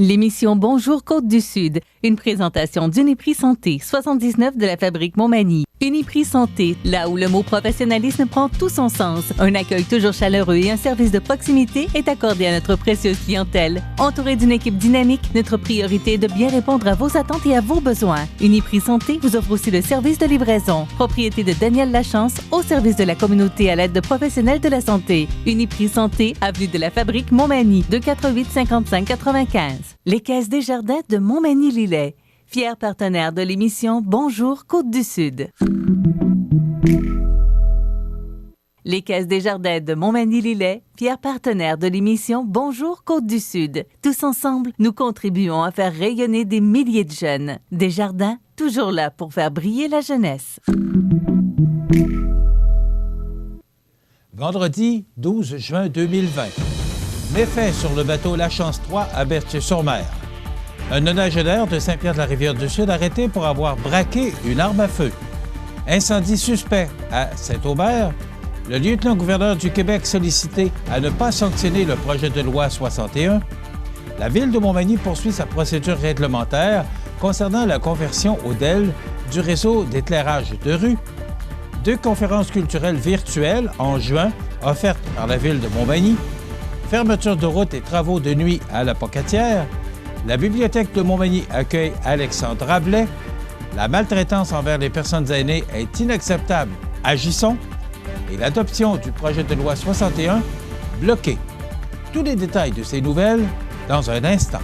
L'émission Bonjour Côte-du-Sud, une présentation d'Uniprix Santé, 79 de la Fabrique Montmagny. Uniprix Santé, là où le mot professionnalisme prend tout son sens. Un accueil toujours chaleureux et un service de proximité est accordé à notre précieuse clientèle. Entouré d'une équipe dynamique, notre priorité est de bien répondre à vos attentes et à vos besoins. Uniprix Santé vous offre aussi le service de livraison. Propriété de Daniel Lachance, au service de la communauté à l'aide de professionnels de la santé. Uniprix Santé, avenue de la Fabrique Montmagny, 248 55 95. Les Caisses Desjardins de Montmagny-Lillet, fiers partenaires de l'émission Bonjour Côte-du-Sud. Les Caisses Desjardins de Montmagny-Lillet, fiers partenaires de l'émission Bonjour Côte-du-Sud. Tous ensemble, nous contribuons à faire rayonner des milliers de jeunes. Desjardins, toujours là pour faire briller la jeunesse. Vendredi 12 juin 2020. Méfait sur le bateau La Chance 3 à Berthier-sur-Mer. Un nonagénaire de Saint-Pierre-de-la-Rivière-du-Sud arrêté pour avoir braqué une arme à feu. Incendie suspect à Saint-Aubert. Le lieutenant-gouverneur du Québec sollicité à ne pas sanctionner le projet de loi 61. La Ville de Montmagny poursuit sa procédure réglementaire concernant la conversion au DEL du réseau d'éclairage de rue. 2 conférences culturelles virtuelles en juin offertes par la Ville de Montmagny. Fermeture de route et travaux de nuit à la Pocatière. La Bibliothèque de Montmagny accueille Alexandre Rabelais. La maltraitance envers les personnes aînées est inacceptable. Agissons. Et l'adoption du projet de loi 61 bloqué. Tous les détails de ces nouvelles dans un instant.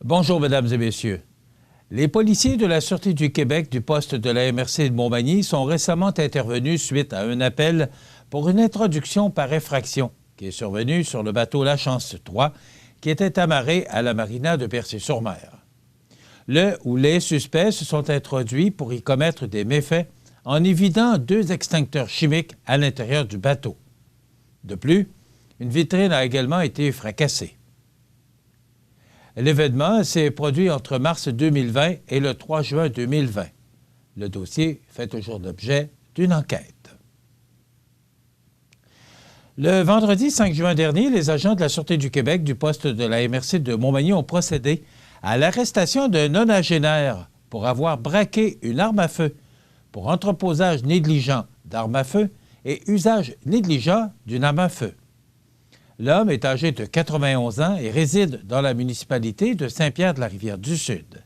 Bonjour, mesdames et messieurs. Les policiers de la Sûreté du Québec du poste de la MRC de Montmagny sont récemment intervenus suite à un appel pour une introduction par effraction qui est survenue sur le bateau La Chance 3 qui était amarré à la marina de Berthier-sur-Mer. Le ou les suspects se sont introduits pour y commettre des méfaits en y vidant 2 extincteurs chimiques à l'intérieur du bateau. De plus, une vitrine a également été fracassée. L'événement s'est produit entre mars 2020 et le 3 juin 2020. Le dossier fait toujours l'objet d'une enquête. Le vendredi 5 juin dernier, les agents de la Sûreté du Québec du poste de la MRC de Montmagny ont procédé à l'arrestation d'un nonagénaire pour avoir braqué une arme à feu pour entreposage négligent d'armes à feu et usage négligent d'une arme à feu. L'homme est âgé de 91 ans et réside dans la municipalité de Saint-Pierre-de-la-Rivière-du-Sud.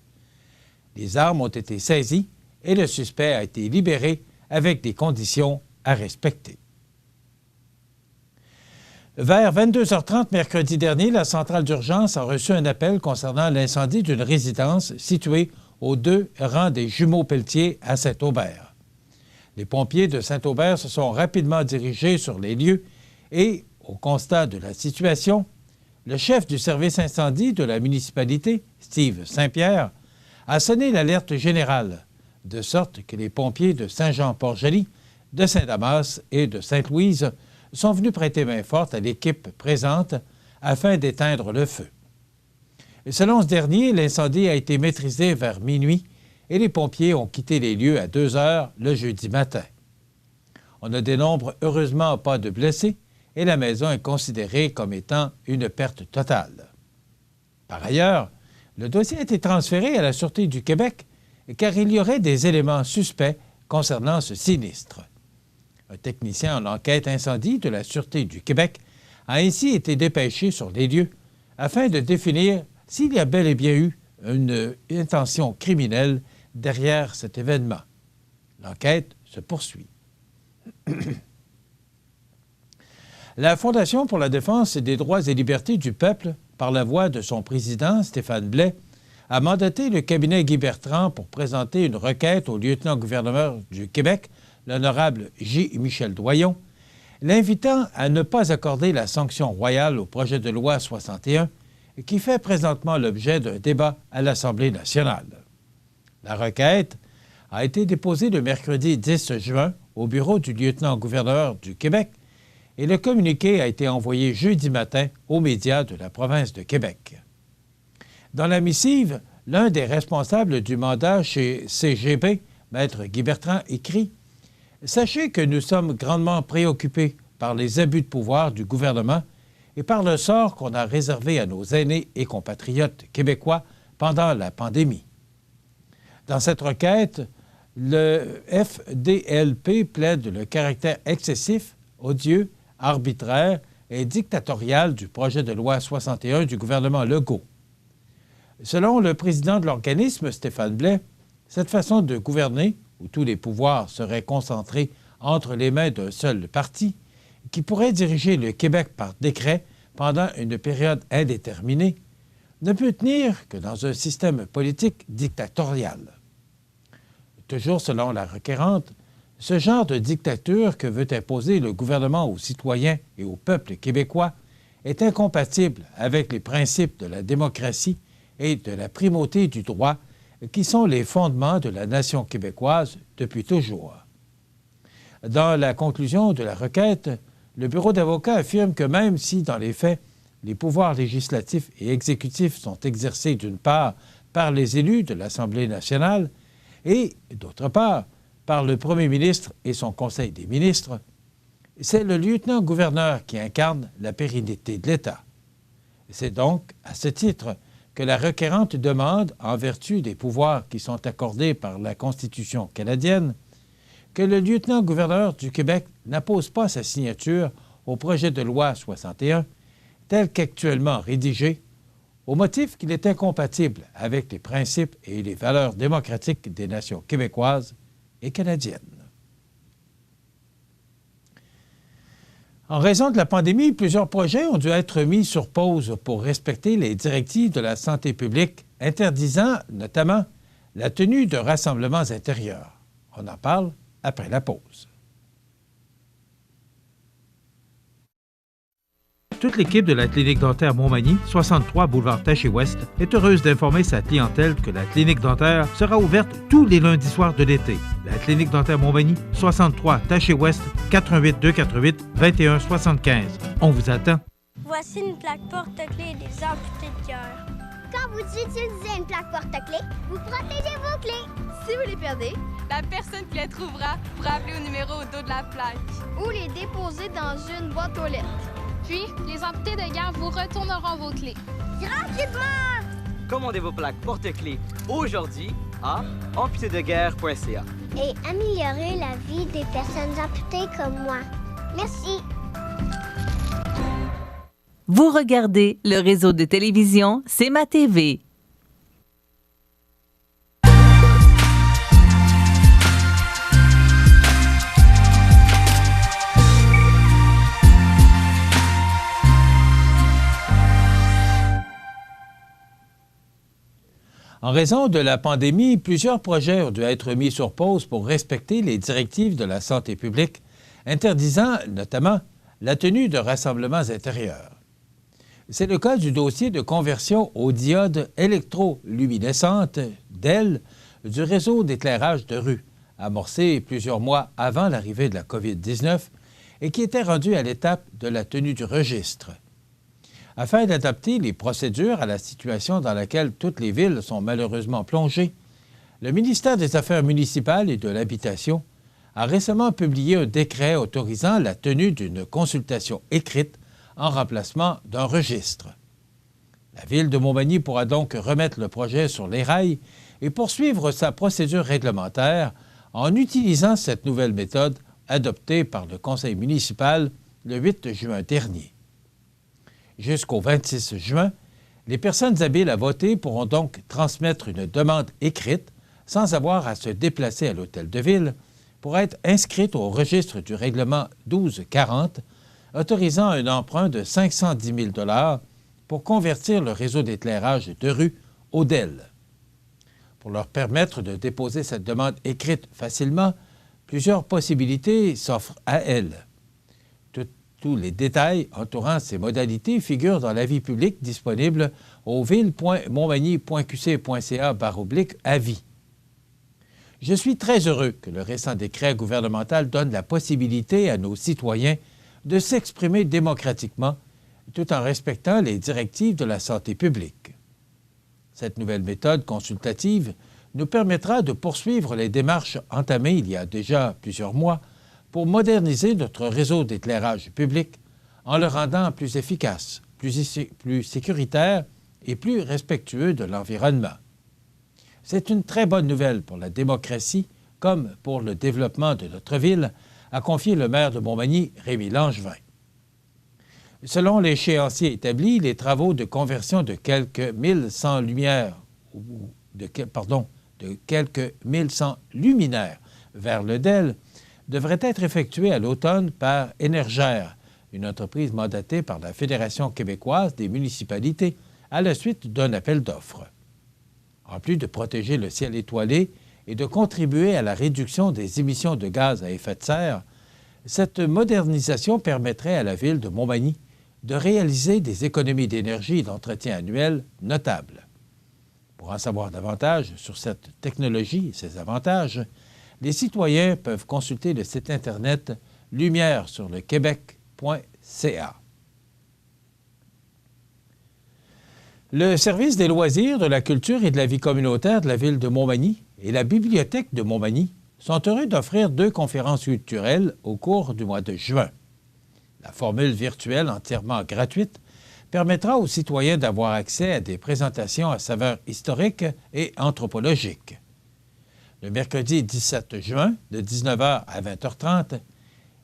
Les armes ont été saisies et le suspect a été libéré avec des conditions à respecter. Vers 22h30 mercredi dernier, la centrale d'urgence a reçu un appel concernant l'incendie d'une résidence située aux 2 rangs des Jumeaux-Pelletier à Saint-Aubert. Les pompiers de Saint-Aubert se sont rapidement dirigés sur les lieux et, au constat de la situation, le chef du service incendie de la municipalité, Steve Saint-Pierre, a sonné l'alerte générale, de sorte que les pompiers de Saint-Jean-Port-Joli, de Saint-Damas et de Sainte-Louise sont venus prêter main forte à l'équipe présente afin d'éteindre le feu. Selon ce dernier, l'incendie a été maîtrisé vers minuit et les pompiers ont quitté les lieux à 2 heures le jeudi matin. On ne dénombre heureusement pas de blessés et la maison est considérée comme étant une perte totale. Par ailleurs, le dossier a été transféré à la Sûreté du Québec car il y aurait des éléments suspects concernant ce sinistre. Un technicien en enquête incendie de la Sûreté du Québec a ainsi été dépêché sur les lieux afin de définir s'il y a bel et bien eu une intention criminelle derrière cet événement. L'enquête se poursuit. La Fondation pour la défense des droits et libertés du peuple, par la voix de son président, Stéphane Blais, a mandaté le cabinet Guy Bertrand pour présenter une requête au lieutenant-gouverneur du Québec, l'honorable J. Michel Doyon, l'invitant à ne pas accorder la sanction royale au projet de loi 61 qui fait présentement l'objet d'un débat à l'Assemblée nationale. La requête a été déposée le mercredi 10 juin au bureau du lieutenant-gouverneur du Québec et le communiqué a été envoyé jeudi matin aux médias de la province de Québec. Dans la missive, l'un des responsables du mandat chez CGB, Maître Guy Bertrand, écrit « Sachez que nous sommes grandement préoccupés par les abus de pouvoir du gouvernement et par le sort qu'on a réservé à nos aînés et compatriotes québécois pendant la pandémie. » Dans cette requête, le FDLP plaide le caractère excessif, odieux, arbitraire et dictatorial du projet de loi 61 du gouvernement Legault. Selon le président de l'organisme, Stéphane Blais, cette façon de gouverner, où tous les pouvoirs seraient concentrés entre les mains d'un seul parti, qui pourrait diriger le Québec par décret pendant une période indéterminée, ne peut tenir que dans un système politique dictatorial. Toujours selon la requérante, ce genre de dictature que veut imposer le gouvernement aux citoyens et au peuple québécois est incompatible avec les principes de la démocratie et de la primauté du droit qui sont les fondements de la nation québécoise depuis toujours. Dans la conclusion de la requête, le bureau d'avocats affirme que même si, dans les faits, les pouvoirs législatifs et exécutifs sont exercés d'une part par les élus de l'Assemblée nationale et, d'autre part, par le premier ministre et son conseil des ministres, c'est le lieutenant-gouverneur qui incarne la pérennité de l'État. C'est donc, à ce titre, que la requérante demande, en vertu des pouvoirs qui sont accordés par la Constitution canadienne, que le lieutenant-gouverneur du Québec n'appose pas sa signature au projet de loi 61, tel qu'actuellement rédigé, au motif qu'il est incompatible avec les principes et les valeurs démocratiques des nations québécoises et canadiennes. En raison de la pandémie, plusieurs projets ont dû être mis sur pause pour respecter les directives de la santé publique, interdisant notamment la tenue de rassemblements intérieurs. On en parle après la pause. Toute l'équipe de la Clinique dentaire Montmagny, 63 boulevard Taché-Ouest, est heureuse d'informer sa clientèle que la Clinique dentaire sera ouverte tous les lundis soirs de l'été. La Clinique dentaire Montmagny, 63 Taché-Ouest, 418 248 21 75. On vous attend. Voici une plaque porte-clés des amputés de cœur. Quand vous utilisez une plaque porte-clés, vous protégez vos clés. Si vous les perdez, la personne qui les trouvera pourra appeler au numéro au dos de la plaque. Ou les déposer dans une boîte aux lettres. Puis, les amputés de guerre vous retourneront vos clés. Gratuitement! Commandez vos plaques porte-clés aujourd'hui à amputédeguerre.ca. Et améliorer la vie des personnes amputées comme moi. Merci. Vous regardez le réseau de télévision C'est ma TV. En raison de la pandémie, plusieurs projets ont dû être mis sur pause pour respecter les directives de la santé publique, interdisant notamment la tenue de rassemblements intérieurs. C'est le cas du dossier de conversion aux diodes électroluminescentes, DEL, du réseau d'éclairage de rue, amorcé plusieurs mois avant l'arrivée de la COVID-19 et qui était rendu à l'étape de la tenue du registre. Afin d'adapter les procédures à la situation dans laquelle toutes les villes sont malheureusement plongées, le ministère des Affaires municipales et de l'Habitation a récemment publié un décret autorisant la tenue d'une consultation écrite en remplacement d'un registre. La Ville de Montmagny pourra donc remettre le projet sur les rails et poursuivre sa procédure réglementaire en utilisant cette nouvelle méthode adoptée par le Conseil municipal le 8 juin dernier. Jusqu'au 26 juin, les personnes habiles à voter pourront donc transmettre une demande écrite sans avoir à se déplacer à l'hôtel de ville pour être inscrites au registre du règlement 1240, autorisant un emprunt de 510 000 $ pour convertir le réseau d'éclairage de rue au DEL. Pour leur permettre de déposer cette demande écrite facilement, plusieurs possibilités s'offrent à elles. Tous les détails entourant ces modalités figurent dans l'avis public disponible au ville.montmagny.qc.ca/avis. Je suis très heureux que le récent décret gouvernemental donne la possibilité à nos citoyens de s'exprimer démocratiquement tout en respectant les directives de la santé publique. Cette nouvelle méthode consultative nous permettra de poursuivre les démarches entamées il y a déjà plusieurs mois pour moderniser notre réseau d'éclairage public en le rendant plus efficace, plus sécuritaire et plus respectueux de l'environnement. C'est une très bonne nouvelle pour la démocratie comme pour le développement de notre ville, a confié le maire de Montmagny, Rémi Langevin. Selon l'échéancier établi, les travaux de conversion de quelques 1100 luminaires vers le DEL devraient être effectués à l'automne par Énergère, une entreprise mandatée par la Fédération québécoise des municipalités à la suite d'un appel d'offres. En plus de protéger le ciel étoilé et de contribuer à la réduction des émissions de gaz à effet de serre, cette modernisation permettrait à la ville de Montmagny de réaliser des économies d'énergie et d'entretien annuels notables. Pour en savoir davantage sur cette technologie et ses avantages, les citoyens peuvent consulter le site Internet lumièresurlequebec.ca. Le service des loisirs, de la culture et de la vie communautaire de la ville de Montmagny et la bibliothèque de Montmagny sont heureux d'offrir 2 conférences culturelles au cours du mois de juin. La formule virtuelle entièrement gratuite permettra aux citoyens d'avoir accès à des présentations à saveur historique et anthropologique. Le mercredi 17 juin, de 19h à 20h30,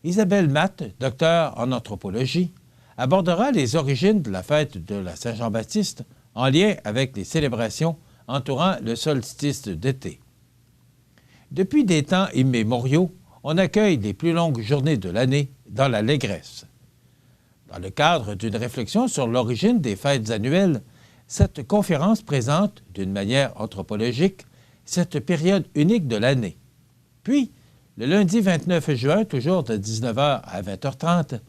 Isabelle Matt, docteur en anthropologie, abordera les origines de la fête de la Saint-Jean-Baptiste en lien avec les célébrations entourant le solstice d'été. Depuis des temps immémoriaux, on accueille les plus longues journées de l'année dans l'allégresse. Dans le cadre d'une réflexion sur l'origine des fêtes annuelles, cette conférence présente, d'une manière anthropologique, cette période unique de l'année. Puis, le lundi 29 juin, toujours de 19h à 20h30,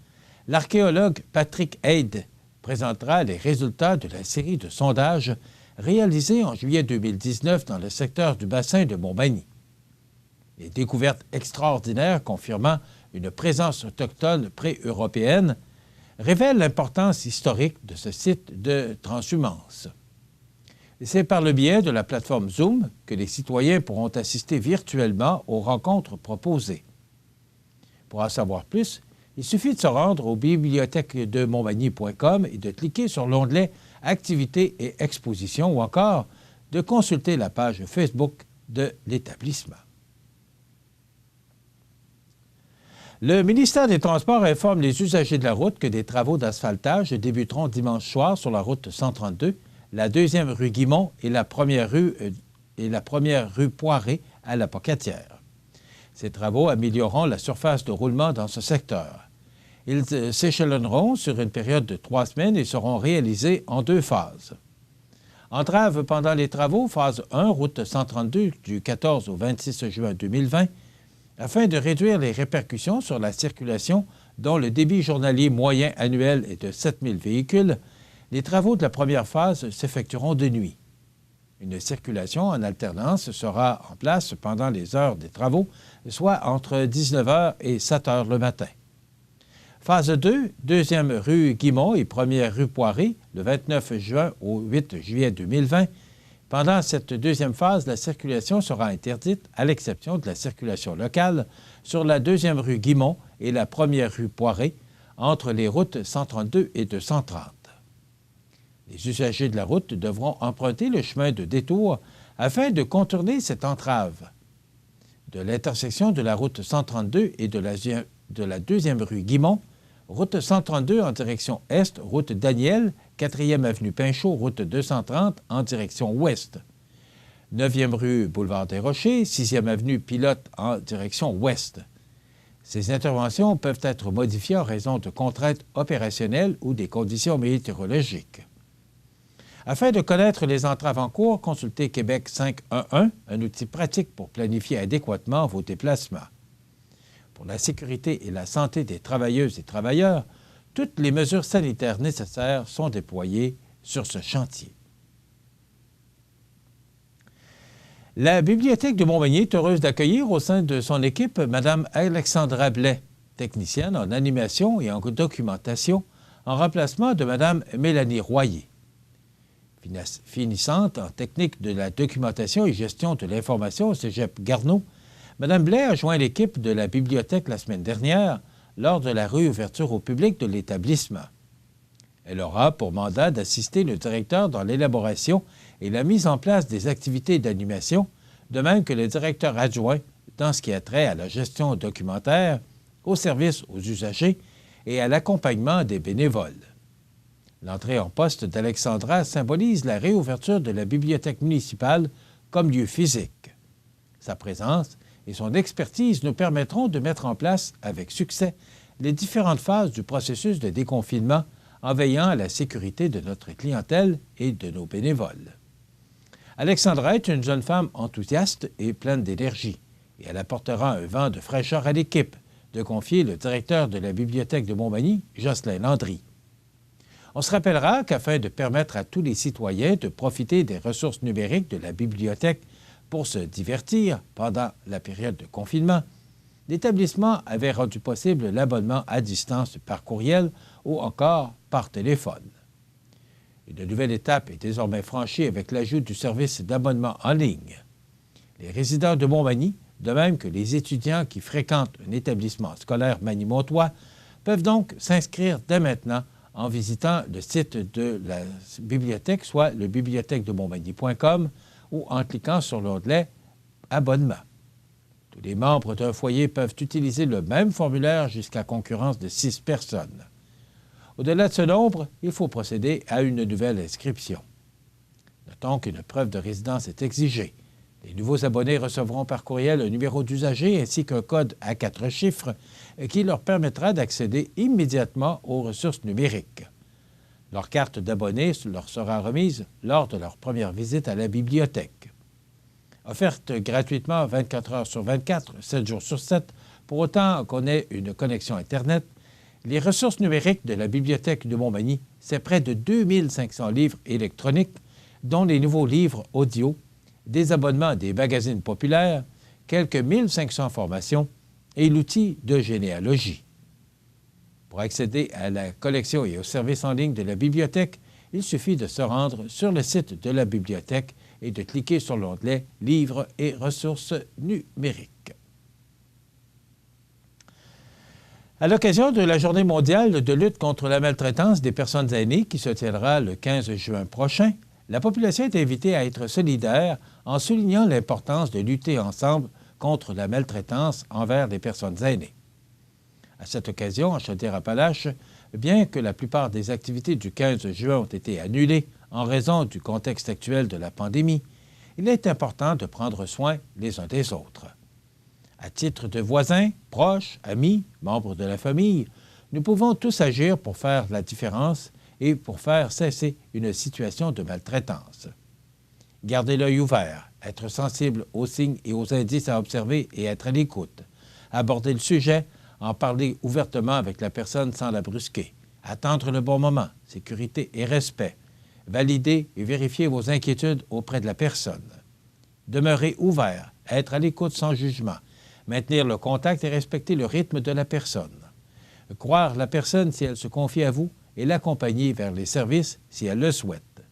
l'archéologue Patrick Haid présentera les résultats de la série de sondages réalisés en juillet 2019 dans le secteur du bassin de Montmagny. Les découvertes extraordinaires confirmant une présence autochtone pré-européenne révèlent l'importance historique de ce site de transhumance. C'est par le biais de la plateforme Zoom que les citoyens pourront assister virtuellement aux rencontres proposées. Pour en savoir plus, il suffit de se rendre au bibliothèquedemontmagny.com et de cliquer sur l'onglet « Activités et expositions » ou encore de consulter la page Facebook de l'établissement. Le ministère des Transports informe les usagers de la route que des travaux d'asphaltage débuteront dimanche soir sur la route 132, la 2e rue Guimont et la première rue Poiré à la Pocatière. Ces travaux amélioreront la surface de roulement dans ce secteur. Ils s'échelonneront sur une période de 3 semaines et seront réalisés en 2 phases. Entrave pendant les travaux, phase 1, route 132 du 14 au 26 juin 2020, afin de réduire les répercussions sur la circulation dont le débit journalier moyen annuel est de 7 000 véhicules, les travaux de la première phase s'effectueront de nuit. Une circulation en alternance sera en place pendant les heures des travaux, soit entre 19h et 7h le matin. Phase 2, 2e rue Guimont et 1er rue Poiré, le 29 juin au 8 juillet 2020. Pendant cette 2e phase, la circulation sera interdite, à l'exception de la circulation locale, sur la 2e rue Guimont et la 1er rue Poiré, entre les routes 132 et 230. Les usagers de la route devront emprunter le chemin de détour afin de contourner cette entrave. De l'intersection de la route 132 et de la 2e rue Guimont, route 132 en direction est, route Daniel, 4e avenue Pinchot, route 230 en direction ouest. 9e rue Boulevard des Rochers, 6e avenue Pilote en direction ouest. Ces interventions peuvent être modifiées en raison de contraintes opérationnelles ou des conditions météorologiques. Afin de connaître les entraves en cours, consultez Québec 511, un outil pratique pour planifier adéquatement vos déplacements. Pour la sécurité et la santé des travailleuses et travailleurs, toutes les mesures sanitaires nécessaires sont déployées sur ce chantier. La Bibliothèque de Montmagny est heureuse d'accueillir au sein de son équipe Mme Alexandra Blais, technicienne en animation et en documentation, en remplacement de Mme Mélanie Royer. Finissante en technique de la documentation et gestion de l'information au Cégep Garneau, Mme Blais a joint l'équipe de la bibliothèque la semaine dernière lors de la réouverture au public de l'établissement. Elle aura pour mandat d'assister le directeur dans l'élaboration et la mise en place des activités d'animation, de même que le directeur adjoint dans ce qui a trait à la gestion documentaire, au service aux usagers et à l'accompagnement des bénévoles. L'entrée en poste d'Alexandra symbolise la réouverture de la bibliothèque municipale comme lieu physique. Sa présence et son expertise nous permettront de mettre en place avec succès les différentes phases du processus de déconfinement en veillant à la sécurité de notre clientèle et de nos bénévoles. Alexandra est une jeune femme enthousiaste et pleine d'énergie, et elle apportera un vent de fraîcheur à l'équipe, de confier le directeur de la Bibliothèque de Montmagny, Jocelyn Landry. On se rappellera qu'afin de permettre à tous les citoyens de profiter des ressources numériques de la bibliothèque pour se divertir pendant la période de confinement, l'établissement avait rendu possible l'abonnement à distance par courriel ou encore par téléphone. Une nouvelle étape est désormais franchie avec l'ajout du service d'abonnement en ligne. Les résidents de Montmagny, de même que les étudiants qui fréquentent un établissement scolaire magny-montois, peuvent donc s'inscrire dès maintenant en visitant le site de la bibliothèque, soit le bibliothèquedemontmagny.com, ou en cliquant sur l'onglet « Abonnement ». Tous les membres d'un foyer peuvent utiliser le même formulaire jusqu'à concurrence de 6 personnes. Au-delà de ce nombre, il faut procéder à une nouvelle inscription. Notons qu'une preuve de résidence est exigée. Les nouveaux abonnés recevront par courriel un numéro d'usager ainsi qu'un code à 4 chiffres qui leur permettra d'accéder immédiatement aux ressources numériques. Leur carte d'abonné leur sera remise lors de leur première visite à la bibliothèque. Offerte gratuitement 24 heures sur 24, 7 jours sur 7, pour autant qu'on ait une connexion Internet, les ressources numériques de la Bibliothèque de Montmagny, c'est près de 2500 livres électroniques, dont les nouveaux livres audio, des abonnements à des magazines populaires, quelques 1500 formations et l'outil de généalogie. Pour accéder à la collection et aux services en ligne de la bibliothèque, il suffit de se rendre sur le site de la bibliothèque et de cliquer sur l'onglet « Livres et ressources numériques ». À l'occasion de la Journée mondiale de lutte contre la maltraitance des personnes aînées qui se tiendra le 15 juin prochain, la population est invitée à être solidaire en soulignant l'importance de lutter ensemble contre la maltraitance envers les personnes aînées. À cette occasion, en Chaudière-Appalaches, bien que la plupart des activités du 15 juin ont été annulées en raison du contexte actuel de la pandémie, il est important de prendre soin les uns des autres. À titre de voisins, proches, amis, membres de la famille, nous pouvons tous agir pour faire la différence et pour faire cesser une situation de maltraitance. Garder l'œil ouvert, être sensible aux signes et aux indices à observer et être à l'écoute. Aborder le sujet, en parler ouvertement avec la personne sans la brusquer. Attendre le bon moment, sécurité et respect. Valider et vérifier vos inquiétudes auprès de la personne. Demeurer ouvert, être à l'écoute sans jugement. Maintenir le contact et respecter le rythme de la personne. Croire la personne si elle se confie à vous et l'accompagner vers les services si elle le souhaite.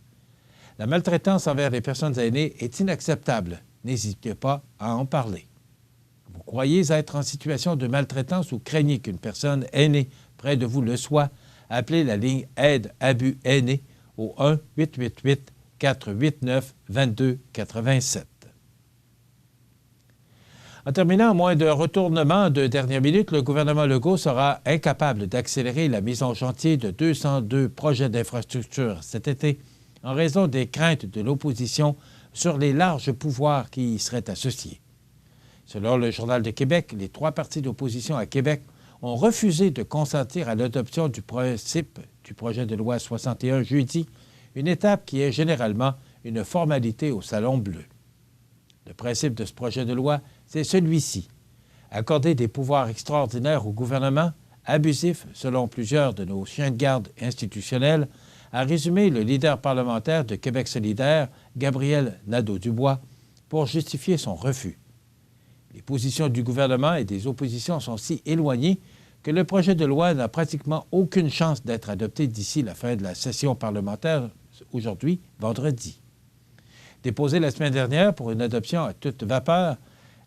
La maltraitance envers les personnes aînées est inacceptable. N'hésitez pas à en parler. Vous croyez être en situation de maltraitance ou craignez qu'une personne aînée près de vous le soit, appelez la ligne Aide Abus Aînés au 1-888-489-2287. En terminant, à moins d'un retournement de dernière minute, le gouvernement Legault sera incapable d'accélérer la mise en chantier de 202 projets d'infrastructure cet été en raison des craintes de l'opposition sur les larges pouvoirs qui y seraient associés. Selon le Journal de Québec, les 3 partis d'opposition à Québec ont refusé de consentir à l'adoption du principe du projet de loi 61 jeudi, une étape qui est généralement une formalité au Salon Bleu. Le principe de ce projet de loi, c'est celui-ci. Accorder des pouvoirs extraordinaires au gouvernement, abusif selon plusieurs de nos chiens de garde institutionnels, a résumé le leader parlementaire de Québec solidaire, Gabriel Nadeau-Dubois, pour justifier son refus. Les positions du gouvernement et des oppositions sont si éloignées que le projet de loi n'a pratiquement aucune chance d'être adopté d'ici la fin de la session parlementaire, aujourd'hui, vendredi. Déposée la semaine dernière pour une adoption à toute vapeur,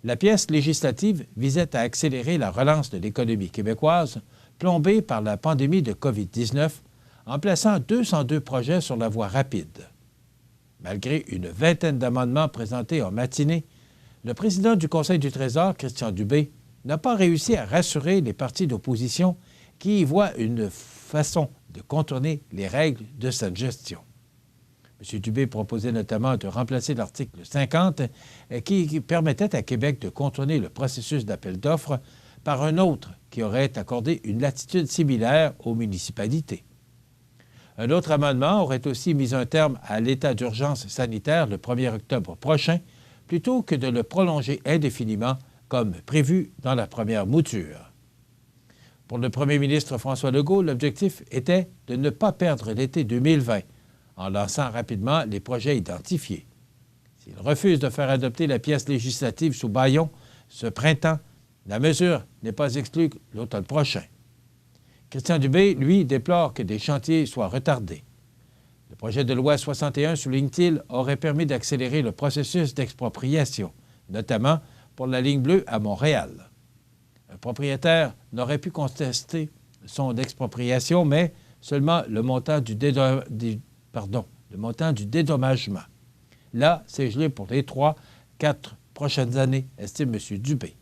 la pièce législative visait à accélérer la relance de l'économie québécoise, plombée par la pandémie de COVID-19, en plaçant 202 projets sur la voie rapide. Malgré une vingtaine d'amendements présentés en matinée, le président du Conseil du Trésor, Christian Dubé, n'a pas réussi à rassurer les partis d'opposition qui y voient une façon de contourner les règles de cette gestion. M. Dubé proposait notamment de remplacer l'article 50 qui permettait à Québec de contourner le processus d'appel d'offres par un autre qui aurait accordé une latitude similaire aux municipalités. Un autre amendement aurait aussi mis un terme à l'état d'urgence sanitaire le 1er octobre prochain, plutôt que de le prolonger indéfiniment comme prévu dans la première mouture. Pour le premier ministre François Legault, l'objectif était de ne pas perdre l'été 2020 en lançant rapidement les projets identifiés. S'il refuse de faire adopter la pièce législative sous bâillon ce printemps, la mesure n'est pas exclue l'automne prochain. Christian Dubé, lui, déplore que des chantiers soient retardés. Le projet de loi 61, souligne-t-il, aurait permis d'accélérer le processus d'expropriation, notamment pour la ligne bleue à Montréal. Un propriétaire n'aurait pu contester son expropriation, mais seulement le montant du dédommagement. Là, c'est gelé pour les 3-4 prochaines années, estime M. Dubé.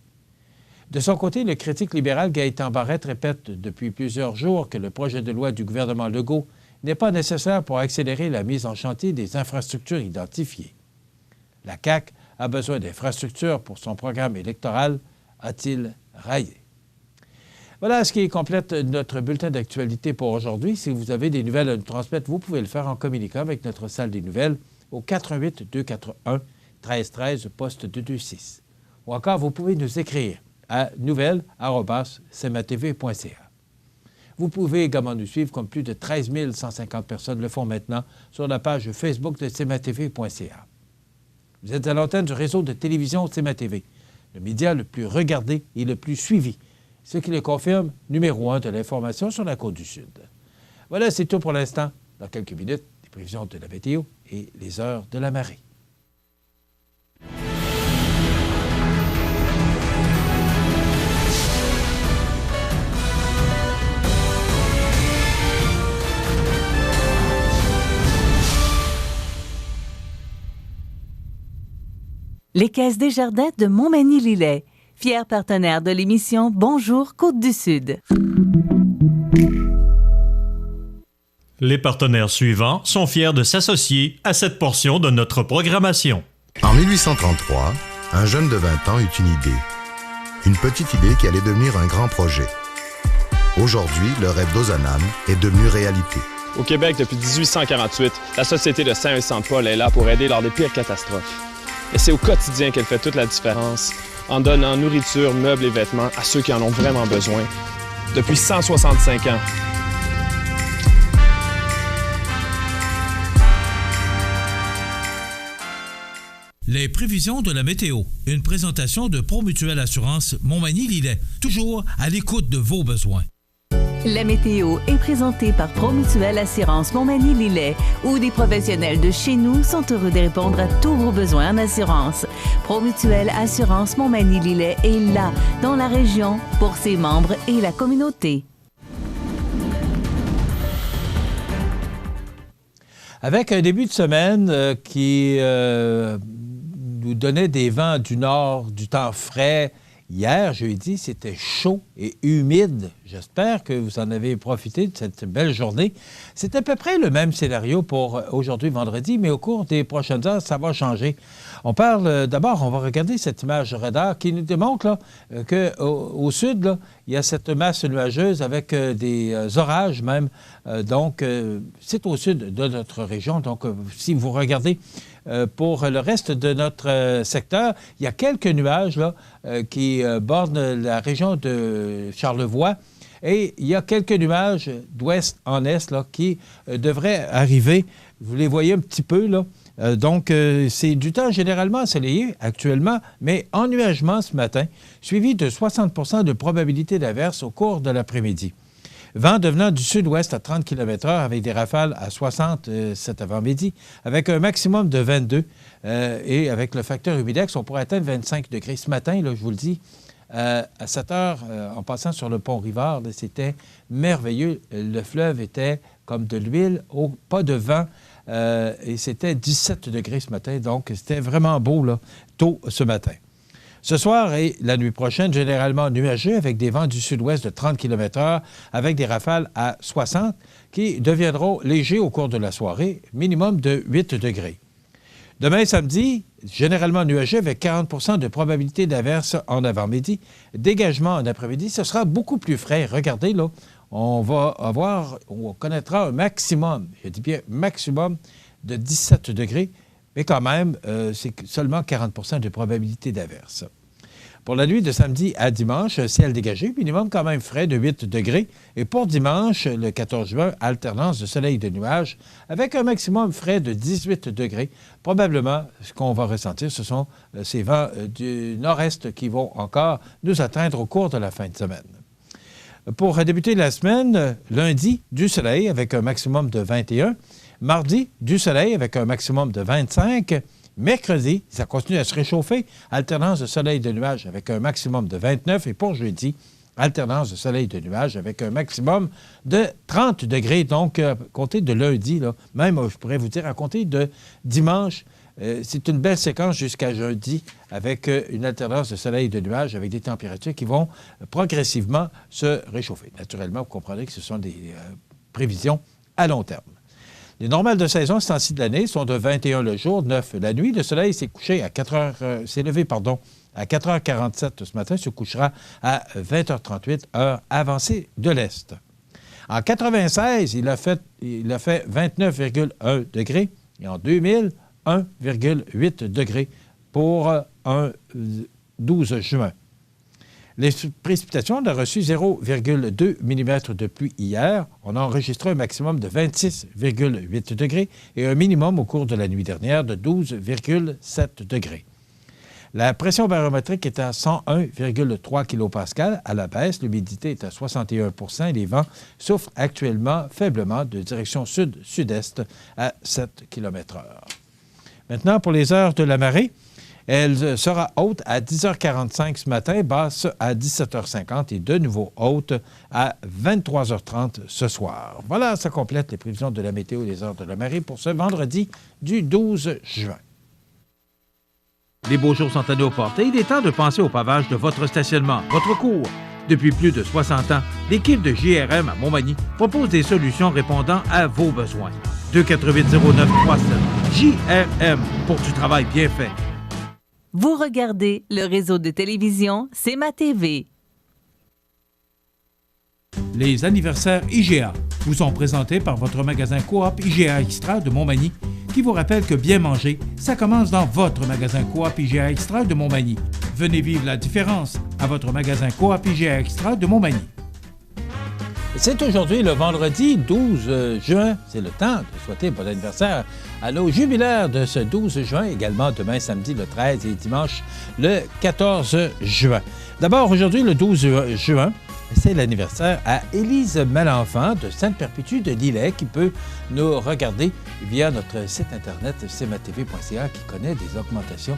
De son côté, le critique libéral Gaétan Barrette répète depuis plusieurs jours que le projet de loi du gouvernement Legault n'est pas nécessaire pour accélérer la mise en chantier des infrastructures identifiées. La CAQ a besoin d'infrastructures pour son programme électoral, a-t-il raillé. Voilà ce qui complète notre bulletin d'actualité pour aujourd'hui. Si vous avez des nouvelles à nous transmettre, vous pouvez le faire en communiquant avec notre salle des nouvelles au 418-241-1313, poste 226. Ou encore, vous pouvez nous écrire à nouvelles@cmatv.ca. Vous pouvez également nous suivre, comme plus de 13 150 personnes le font maintenant, sur la page Facebook de cmatv.ca. Vous êtes à l'antenne du réseau de télévision CMA-TV, le média le plus regardé et le plus suivi, ce qui le confirme, numéro 1 de l'information sur la Côte-du-Sud. Voilà, c'est tout pour l'instant. Dans quelques minutes, les prévisions de la météo et les heures de la marée. Les Caisses Desjardins de Montmagny-Lillet, fier partenaire de l'émission Bonjour Côte-du-Sud. Les partenaires suivants sont fiers de s'associer à cette portion de notre programmation. En 1833, un jeune de 20 ans eut une idée. Une petite idée qui allait devenir un grand projet. Aujourd'hui, le rêve d'Ozanam est devenu réalité. Au Québec, depuis 1848, la Société de Saint-Vincent-de-Paul est là pour aider lors des pires catastrophes. Et c'est au quotidien qu'elle fait toute la différence, en donnant nourriture, meubles et vêtements à ceux qui en ont vraiment besoin. Depuis 165 ans. Les prévisions de la météo. Une présentation de Promutuelle Assurance Montmagny-Lillet. Toujours à l'écoute de vos besoins. La météo est présentée par Promutuelle Assurance Montmagny-Lillet, où des professionnels de chez nous sont heureux de répondre à tous vos besoins en assurance. Promutuelle Assurance Montmagny-Lillet est là, dans la région, pour ses membres et la communauté. Avec un début de semaine qui nous donnait des vents du nord, du temps frais, Hier, jeudi, c'était chaud et humide. J'espère que vous en avez profité de cette belle journée. C'est à peu près le même scénario pour aujourd'hui, vendredi, mais au cours des prochaines heures, ça va changer. On parle d'abord, on va regarder cette image radar qui nous démontre qu'au sud, là, il y a cette masse nuageuse avec des orages même. Donc, c'est au sud de notre région. Donc, si vous regardez pour le reste de notre secteur, il y a quelques nuages là, qui bordent la région de Charlevoix. Et il y a quelques nuages d'ouest en est là, qui devraient arriver. Vous les voyez un petit peu, là. Donc, c'est du temps généralement ensoleillé actuellement, mais ennuagement ce matin, suivi de 60 % de probabilité d'averse au cours de l'après-midi. Vent devenant du sud-ouest à 30 km/h avec des rafales à 60 cet avant-midi, avec un maximum de 22. Et avec le facteur humidex, on pourrait atteindre 25 degrés. Ce matin, là, je vous le dis, à 7 heures, en passant sur le pont Rivard, c'était merveilleux. Le fleuve était comme de l'huile, pas de vent. Et c'était 17 degrés ce matin, donc c'était vraiment beau là, tôt ce matin. Ce soir et la nuit prochaine, généralement nuageux avec des vents du sud-ouest de 30 km/h avec des rafales à 60 qui deviendront légers au cours de la soirée, minimum de 8 degrés. Demain samedi, généralement nuageux avec 40 % de probabilité d'averse en avant-midi. Dégagement en après-midi, ce sera beaucoup plus frais. Regardez là, on connaîtra un maximum, je dis bien maximum, de 17 degrés, mais quand même, c'est seulement 40 % de probabilité d'averse. Pour la nuit de samedi à dimanche, ciel dégagé, minimum quand même frais de 8 degrés. Et pour dimanche, le 14 juin, alternance de soleil et de nuages, avec un maximum frais de 18 degrés. Probablement, ce qu'on va ressentir, ce sont ces vents du nord-est qui vont encore nous atteindre au cours de la fin de semaine. Pour débuter la semaine, lundi, du soleil avec un maximum de 21. Mardi, du soleil avec un maximum de 25. Mercredi, ça continue à se réchauffer. Alternance de soleil et de nuages avec un maximum de 29. Et pour jeudi, alternance de soleil et de nuages avec un maximum de 30 degrés. Donc, à compter de lundi, là, même, je pourrais vous dire, à compter de dimanche, c'est une belle séquence jusqu'à jeudi avec une alternance de soleil et de nuages avec des températures qui vont progressivement se réchauffer. Naturellement, vous comprendrez que ce sont des prévisions à long terme. Les normales de saison, ce temps-ci de l'année, sont de 21 le jour, 9 la nuit. Le soleil s'est couché à 4h47 ce matin, se couchera à 20h38, heure avancée de l'Est. En 96, il a fait 29,1 degrés et en 2000, 1,8 degrés pour un 12 juin. Les précipitations, on a reçu 0,2 mm de pluie hier. On a enregistré un maximum de 26,8 degrés et un minimum au cours de la nuit dernière de 12,7 degrés. La pression barométrique est à 101,3 kPa à la baisse. L'humidité est à 61 % et les vents souffrent actuellement faiblement de direction sud-sud-est à 7 km/h. Maintenant, pour les heures de la marée, elle sera haute à 10h45 ce matin, basse à 17h50 et de nouveau haute à 23h30 ce soir. Voilà, ça complète les prévisions de la météo et des heures de la marée pour ce vendredi du 12 juin. Les beaux jours sont à nos portes et il est temps de penser au pavage de votre stationnement, votre cour. Depuis plus de 60 ans, l'équipe de JRM à Montmagny propose des solutions répondant à vos besoins. 248-0937. JRM pour du travail bien fait. Vous regardez le réseau de télévision C'est ma TV. Les anniversaires IGA vous sont présentés par votre magasin Coop IGA Extra de Montmagny qui vous rappelle que bien manger, ça commence dans votre magasin Coop IGA Extra de Montmagny. Venez vivre la différence à votre magasin Coop IGA Extra de Montmagny. C'est aujourd'hui le vendredi 12 juin. C'est le temps de souhaiter bon anniversaire à nos jubilaires de ce 12 juin, également demain samedi le 13 et dimanche le 14 juin. D'abord, aujourd'hui, le 12 juin, c'est l'anniversaire à Élise Malenfant de Sainte-Perpétue de Lillet qui peut nous regarder via notre site internet cmatv.ca qui connaît des augmentations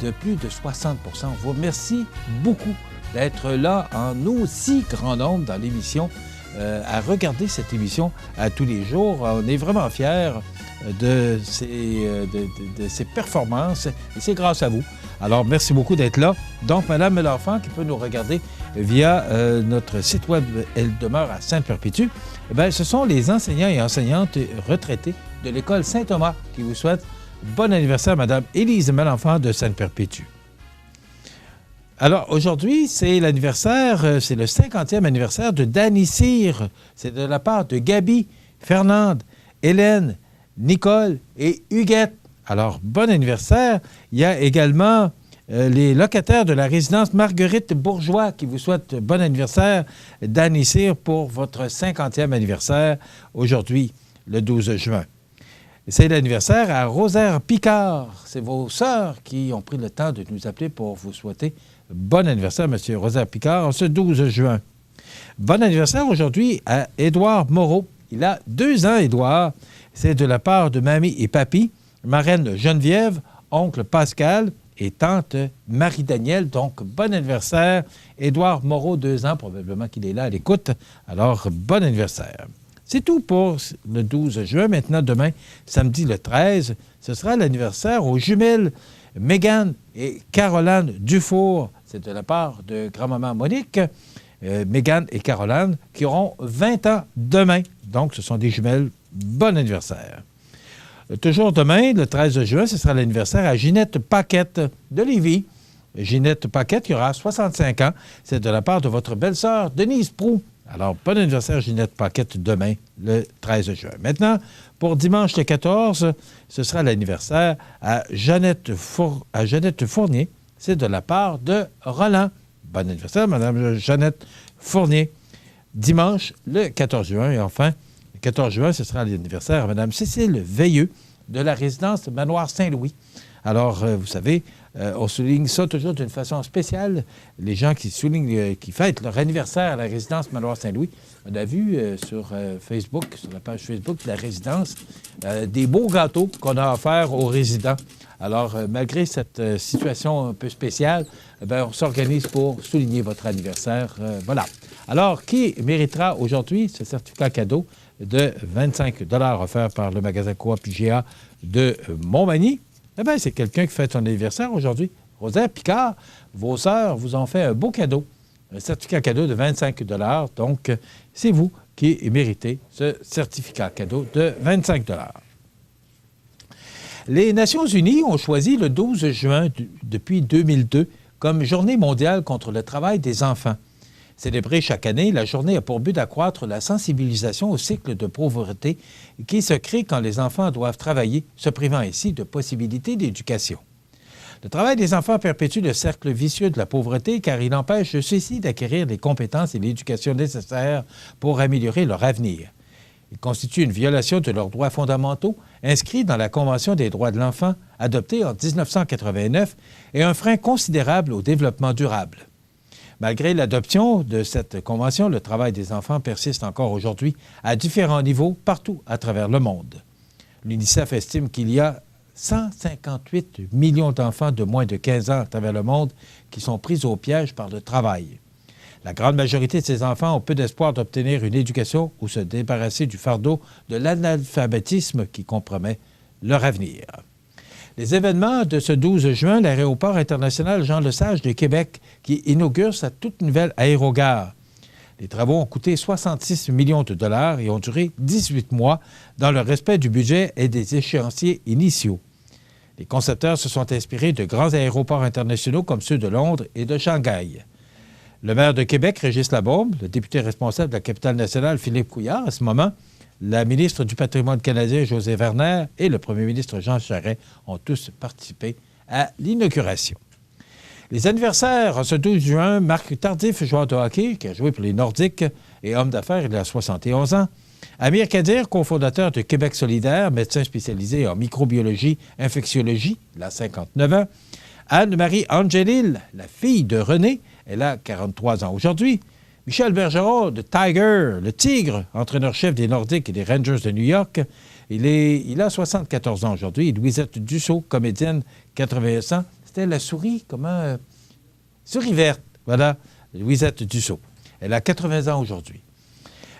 de plus de 60 %. On vous remercie beaucoup d'être là en aussi grand nombre dans l'émission, à regarder cette émission à tous les jours. On est vraiment fiers de ces performances et c'est grâce à vous. Alors, merci beaucoup d'être là. Donc, Mme Melenfant, qui peut nous regarder via notre site web, elle demeure à Sainte-Perpétue, eh bien, ce sont les enseignants et enseignantes retraités de l'École Saint-Thomas qui vous souhaitent bon anniversaire, Mme Élise Melenfant de Sainte-Perpétue. Alors, aujourd'hui, c'est l'anniversaire, c'est le 50e anniversaire de Danny Cyr. C'est de la part de Gabi, Fernande, Hélène, Nicole et Huguette. Alors, bon anniversaire. Il y a également les locataires de la résidence Marguerite Bourgeois qui vous souhaitent bon anniversaire, Danny Cyr, pour votre 50e anniversaire, aujourd'hui, le 12 juin. C'est l'anniversaire à Rosaire Picard. C'est vos sœurs qui ont pris le temps de nous appeler pour vous souhaiter bon anniversaire, M. Rosaire Picard, en ce 12 juin. Bon anniversaire aujourd'hui à Édouard Moreau. Il a 2 ans, Édouard. C'est de la part de mamie et papy, marraine Geneviève, oncle Pascal et tante Marie-Danielle. Donc, bon anniversaire. Édouard Moreau, 2 ans, probablement qu'il est là à l'écoute. Alors, bon anniversaire. C'est tout pour le 12 juin. Maintenant, demain, samedi le 13, ce sera l'anniversaire aux jumelles Mégane et Caroline Dufour. C'est de la part de grand-maman Monique, Mégane et Caroline, qui auront 20 ans demain. Donc, ce sont des jumelles. Bon anniversaire. Toujours demain, le 13 juin, ce sera l'anniversaire à Ginette Paquette de Lévis. Ginette Paquette, qui aura 65 ans. C'est de la part de votre belle-sœur, Denise Proulx. Alors, bon anniversaire, Ginette Paquette, demain, le 13 juin. Maintenant, pour dimanche le 14, ce sera l'anniversaire à Jeannette Fournier. C'est de la part de Roland. Bon anniversaire, Mme Jeannette Fournier. Dimanche, le 14 juin. Et enfin, le 14 juin, ce sera l'anniversaire à Mme Cécile Veilleux de la résidence Manoir Saint-Louis. Alors, vous savez, on souligne ça toujours d'une façon spéciale. Les gens qui soulignent, qui fêtent leur anniversaire à la résidence Manoir Saint-Louis, on a vu sur Facebook, sur la page Facebook de la résidence, des beaux gâteaux qu'on a offerts aux résidents. Alors, malgré cette situation un peu spéciale, on s'organise pour souligner votre anniversaire. Voilà. Alors, qui méritera aujourd'hui ce certificat cadeau de 25 $ offert par le magasin Coop IGA de Montmagny? Eh bien, c'est quelqu'un qui fête son anniversaire aujourd'hui. Rosaire Picard, vos sœurs vous ont fait un beau cadeau, un certificat cadeau de 25 $. Donc, c'est vous qui méritez ce certificat cadeau de 25 $. Les Nations unies ont choisi le 12 juin depuis 2002 comme Journée mondiale contre le travail des enfants. Célébrée chaque année, la journée a pour but d'accroître la sensibilisation au cycle de pauvreté qui se crée quand les enfants doivent travailler, se privant ainsi de possibilités d'éducation. Le travail des enfants perpétue le cercle vicieux de la pauvreté car il empêche ceux-ci d'acquérir les compétences et l'éducation nécessaires pour améliorer leur avenir. Il constitue une violation de leurs droits fondamentaux inscrits dans la Convention des droits de l'enfant adoptée en 1989 et un frein considérable au développement durable. Malgré l'adoption de cette convention, le travail des enfants persiste encore aujourd'hui à différents niveaux partout à travers le monde. L'UNICEF estime qu'il y a 158 millions d'enfants de moins de 15 ans à travers le monde qui sont pris au piège par le travail. La grande majorité de ces enfants ont peu d'espoir d'obtenir une éducation ou se débarrasser du fardeau de l'analphabétisme qui compromet leur avenir. Les événements de ce 12 juin, l'aéroport international Jean-Lesage de Québec qui inaugure sa toute nouvelle aérogare. Les travaux ont coûté 66 millions de dollars et ont duré 18 mois dans le respect du budget et des échéanciers initiaux. Les concepteurs se sont inspirés de grands aéroports internationaux comme ceux de Londres et de Shanghai. Le maire de Québec, Régis Labaume, le député responsable de la capitale nationale, Philippe Couillard, à ce moment, la ministre du Patrimoine canadien, Josée Werner, et le premier ministre Jean Charest ont tous participé à l'inauguration. Les anniversaires en ce 12 juin, Marc Tardif, joueur de hockey, qui a joué pour les Nordiques et homme d'affaires, il a 71 ans. Amir Kadir, cofondateur de Québec solidaire, médecin spécialisé en microbiologie, infectiologie, il a 59 ans. Anne-Marie Angelil, la fille de René, elle a 43 ans aujourd'hui. Michel Bergeron de Tiger, le Tigre, entraîneur-chef des Nordiques et des Rangers de New York, il a 74 ans aujourd'hui. Et Louisette Dussault, comédienne, 81 ans. C'était la souris, souris verte, voilà, Louisette Dussault. Elle a 80 ans aujourd'hui.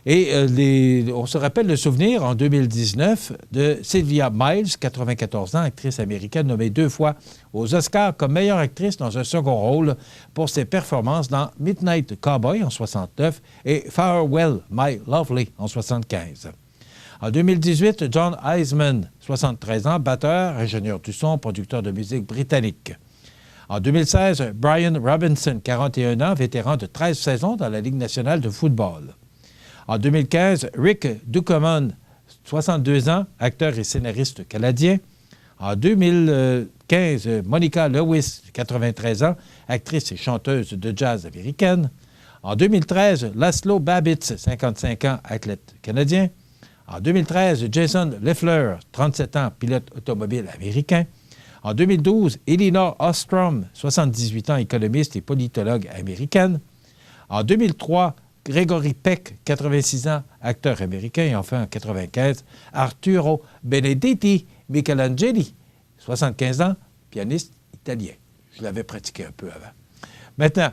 Et on se rappelle le souvenir, en 2019, de Sylvia Miles, 94 ans, actrice américaine nommée 2 fois aux Oscars comme meilleure actrice dans un second rôle pour ses performances dans Midnight Cowboy en 69 et Farewell, My Lovely en 75. En 2018, John Eisman, 73 ans, batteur, ingénieur du son, producteur de musique britannique. En 2016, Brian Robinson, 41 ans, vétéran de 13 saisons dans la Ligue nationale de football. En 2015, Rick Ducommun, 62 ans, acteur et scénariste canadien. En 2015, Monica Lewis, 93 ans, actrice et chanteuse de jazz américaine. En 2013, Laszlo Babitz, 55 ans, athlète canadien. En 2013, Jason Leffler, 37 ans, pilote automobile américain. En 2012, Elinor Ostrom, 78 ans, économiste et politologue américaine. En 2003, Gregory Peck, 86 ans, acteur américain. Et enfin, en 1995, Arturo Benedetti Michelangeli, 75 ans, pianiste italien. Je l'avais pratiqué un peu avant. Maintenant,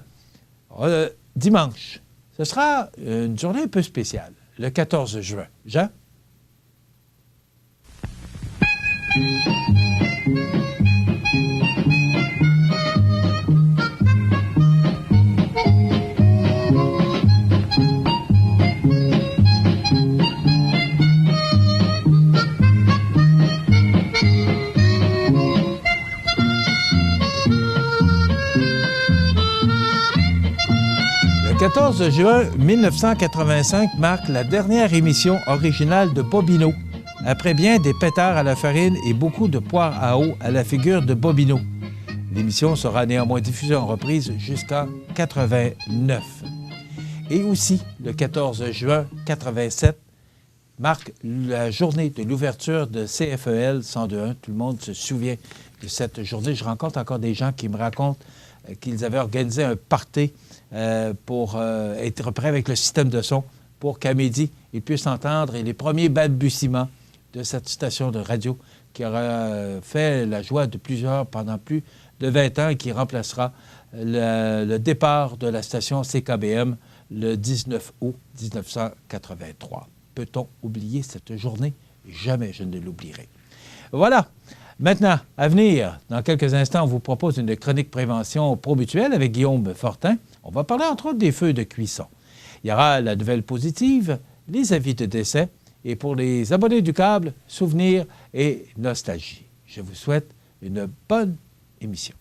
dimanche, ce sera une journée un peu spéciale, le 14 juin. Jean? Le 14 juin 1985 marque la dernière émission originale de Bobino, après bien des pétards à la farine et beaucoup de poires à eau à la figure de Bobino. L'émission sera néanmoins diffusée en reprise jusqu'en 89. Et aussi, le 14 juin 87 marque la journée de l'ouverture de CFEL 102.1. Tout le monde se souvient de cette journée. Je rencontre encore des gens qui me racontent qu'ils avaient organisé un party pour être prêt avec le système de son pour qu'à midi, ils puissent entendre les premiers balbutiements de cette station de radio qui aura fait la joie de plusieurs pendant plus de 20 ans et qui remplacera le départ de la station CKBM le 19 août 1983. Peut-on oublier cette journée? Jamais je ne l'oublierai. Voilà. Maintenant, à venir, dans quelques instants, on vous propose une chronique prévention pro-mutuelle avec Guillaume Fortin. On va parler entre autres des feux de cuisson. Il y aura la nouvelle positive, les avis de décès et pour les abonnés du câble, souvenirs et nostalgie. Je vous souhaite une bonne émission.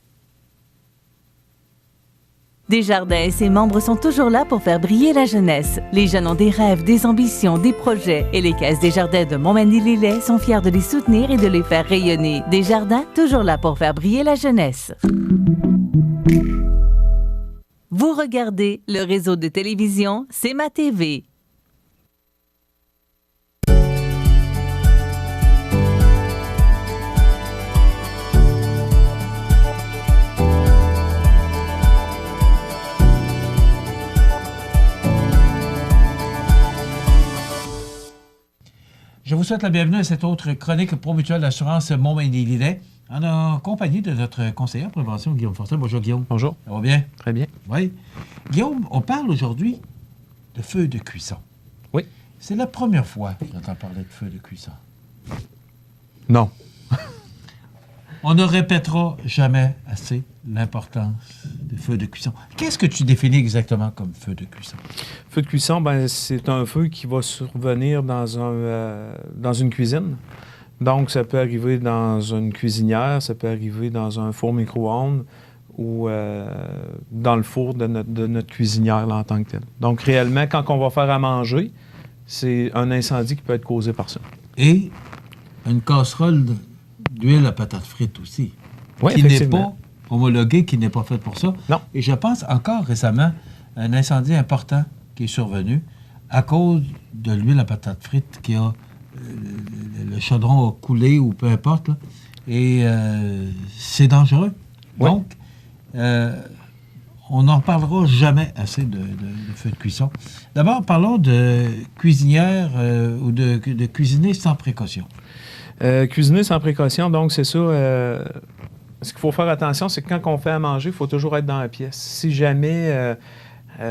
Desjardins et ses membres sont toujours là pour faire briller la jeunesse. Les jeunes ont des rêves, des ambitions, des projets et les Caisses Desjardins de Montmagny-Lillet sont fiers de les soutenir et de les faire rayonner. Desjardins, toujours là pour faire briller la jeunesse. Vous regardez le réseau de télévision C'est ma TV. Je vous souhaite la bienvenue à cette autre chronique pro-mutuelle d'assurance Montmagny-Lillet en compagnie de notre conseiller en prévention, Guillaume Fortin. Bonjour, Guillaume. Bonjour. Ça va bien? Très bien. Oui. Guillaume, on parle aujourd'hui de feu de cuisson. Oui. C'est la première fois que j'entends parler de feu de cuisson. Non. On ne répétera jamais assez l'importance des feux de cuisson. Qu'est-ce que tu définis exactement comme feu de cuisson? Feu de cuisson, c'est un feu qui va survenir dans une cuisine. Donc, ça peut arriver dans une cuisinière, ça peut arriver dans un four micro-ondes ou dans le four de notre cuisinière là, en tant que tel. Donc, réellement, quand on va faire à manger, c'est un incendie qui peut être causé par ça. Et une casserole d'huile à patates frites aussi, oui, qui n'est pas homologuée, qui n'est pas faite pour ça. Non. Et je pense encore récemment à un incendie important qui est survenu à cause de l'huile à patates frites qui a... le chaudron a coulé ou peu importe, là, et c'est dangereux. Oui. Donc, on n'en parlera jamais assez de feu de cuisson. D'abord, parlons de cuisinière ou de cuisiner sans précaution. Cuisiner sans précaution, donc c'est ça. Ce qu'il faut faire attention, c'est que quand on fait à manger, il faut toujours être dans la pièce. Si jamais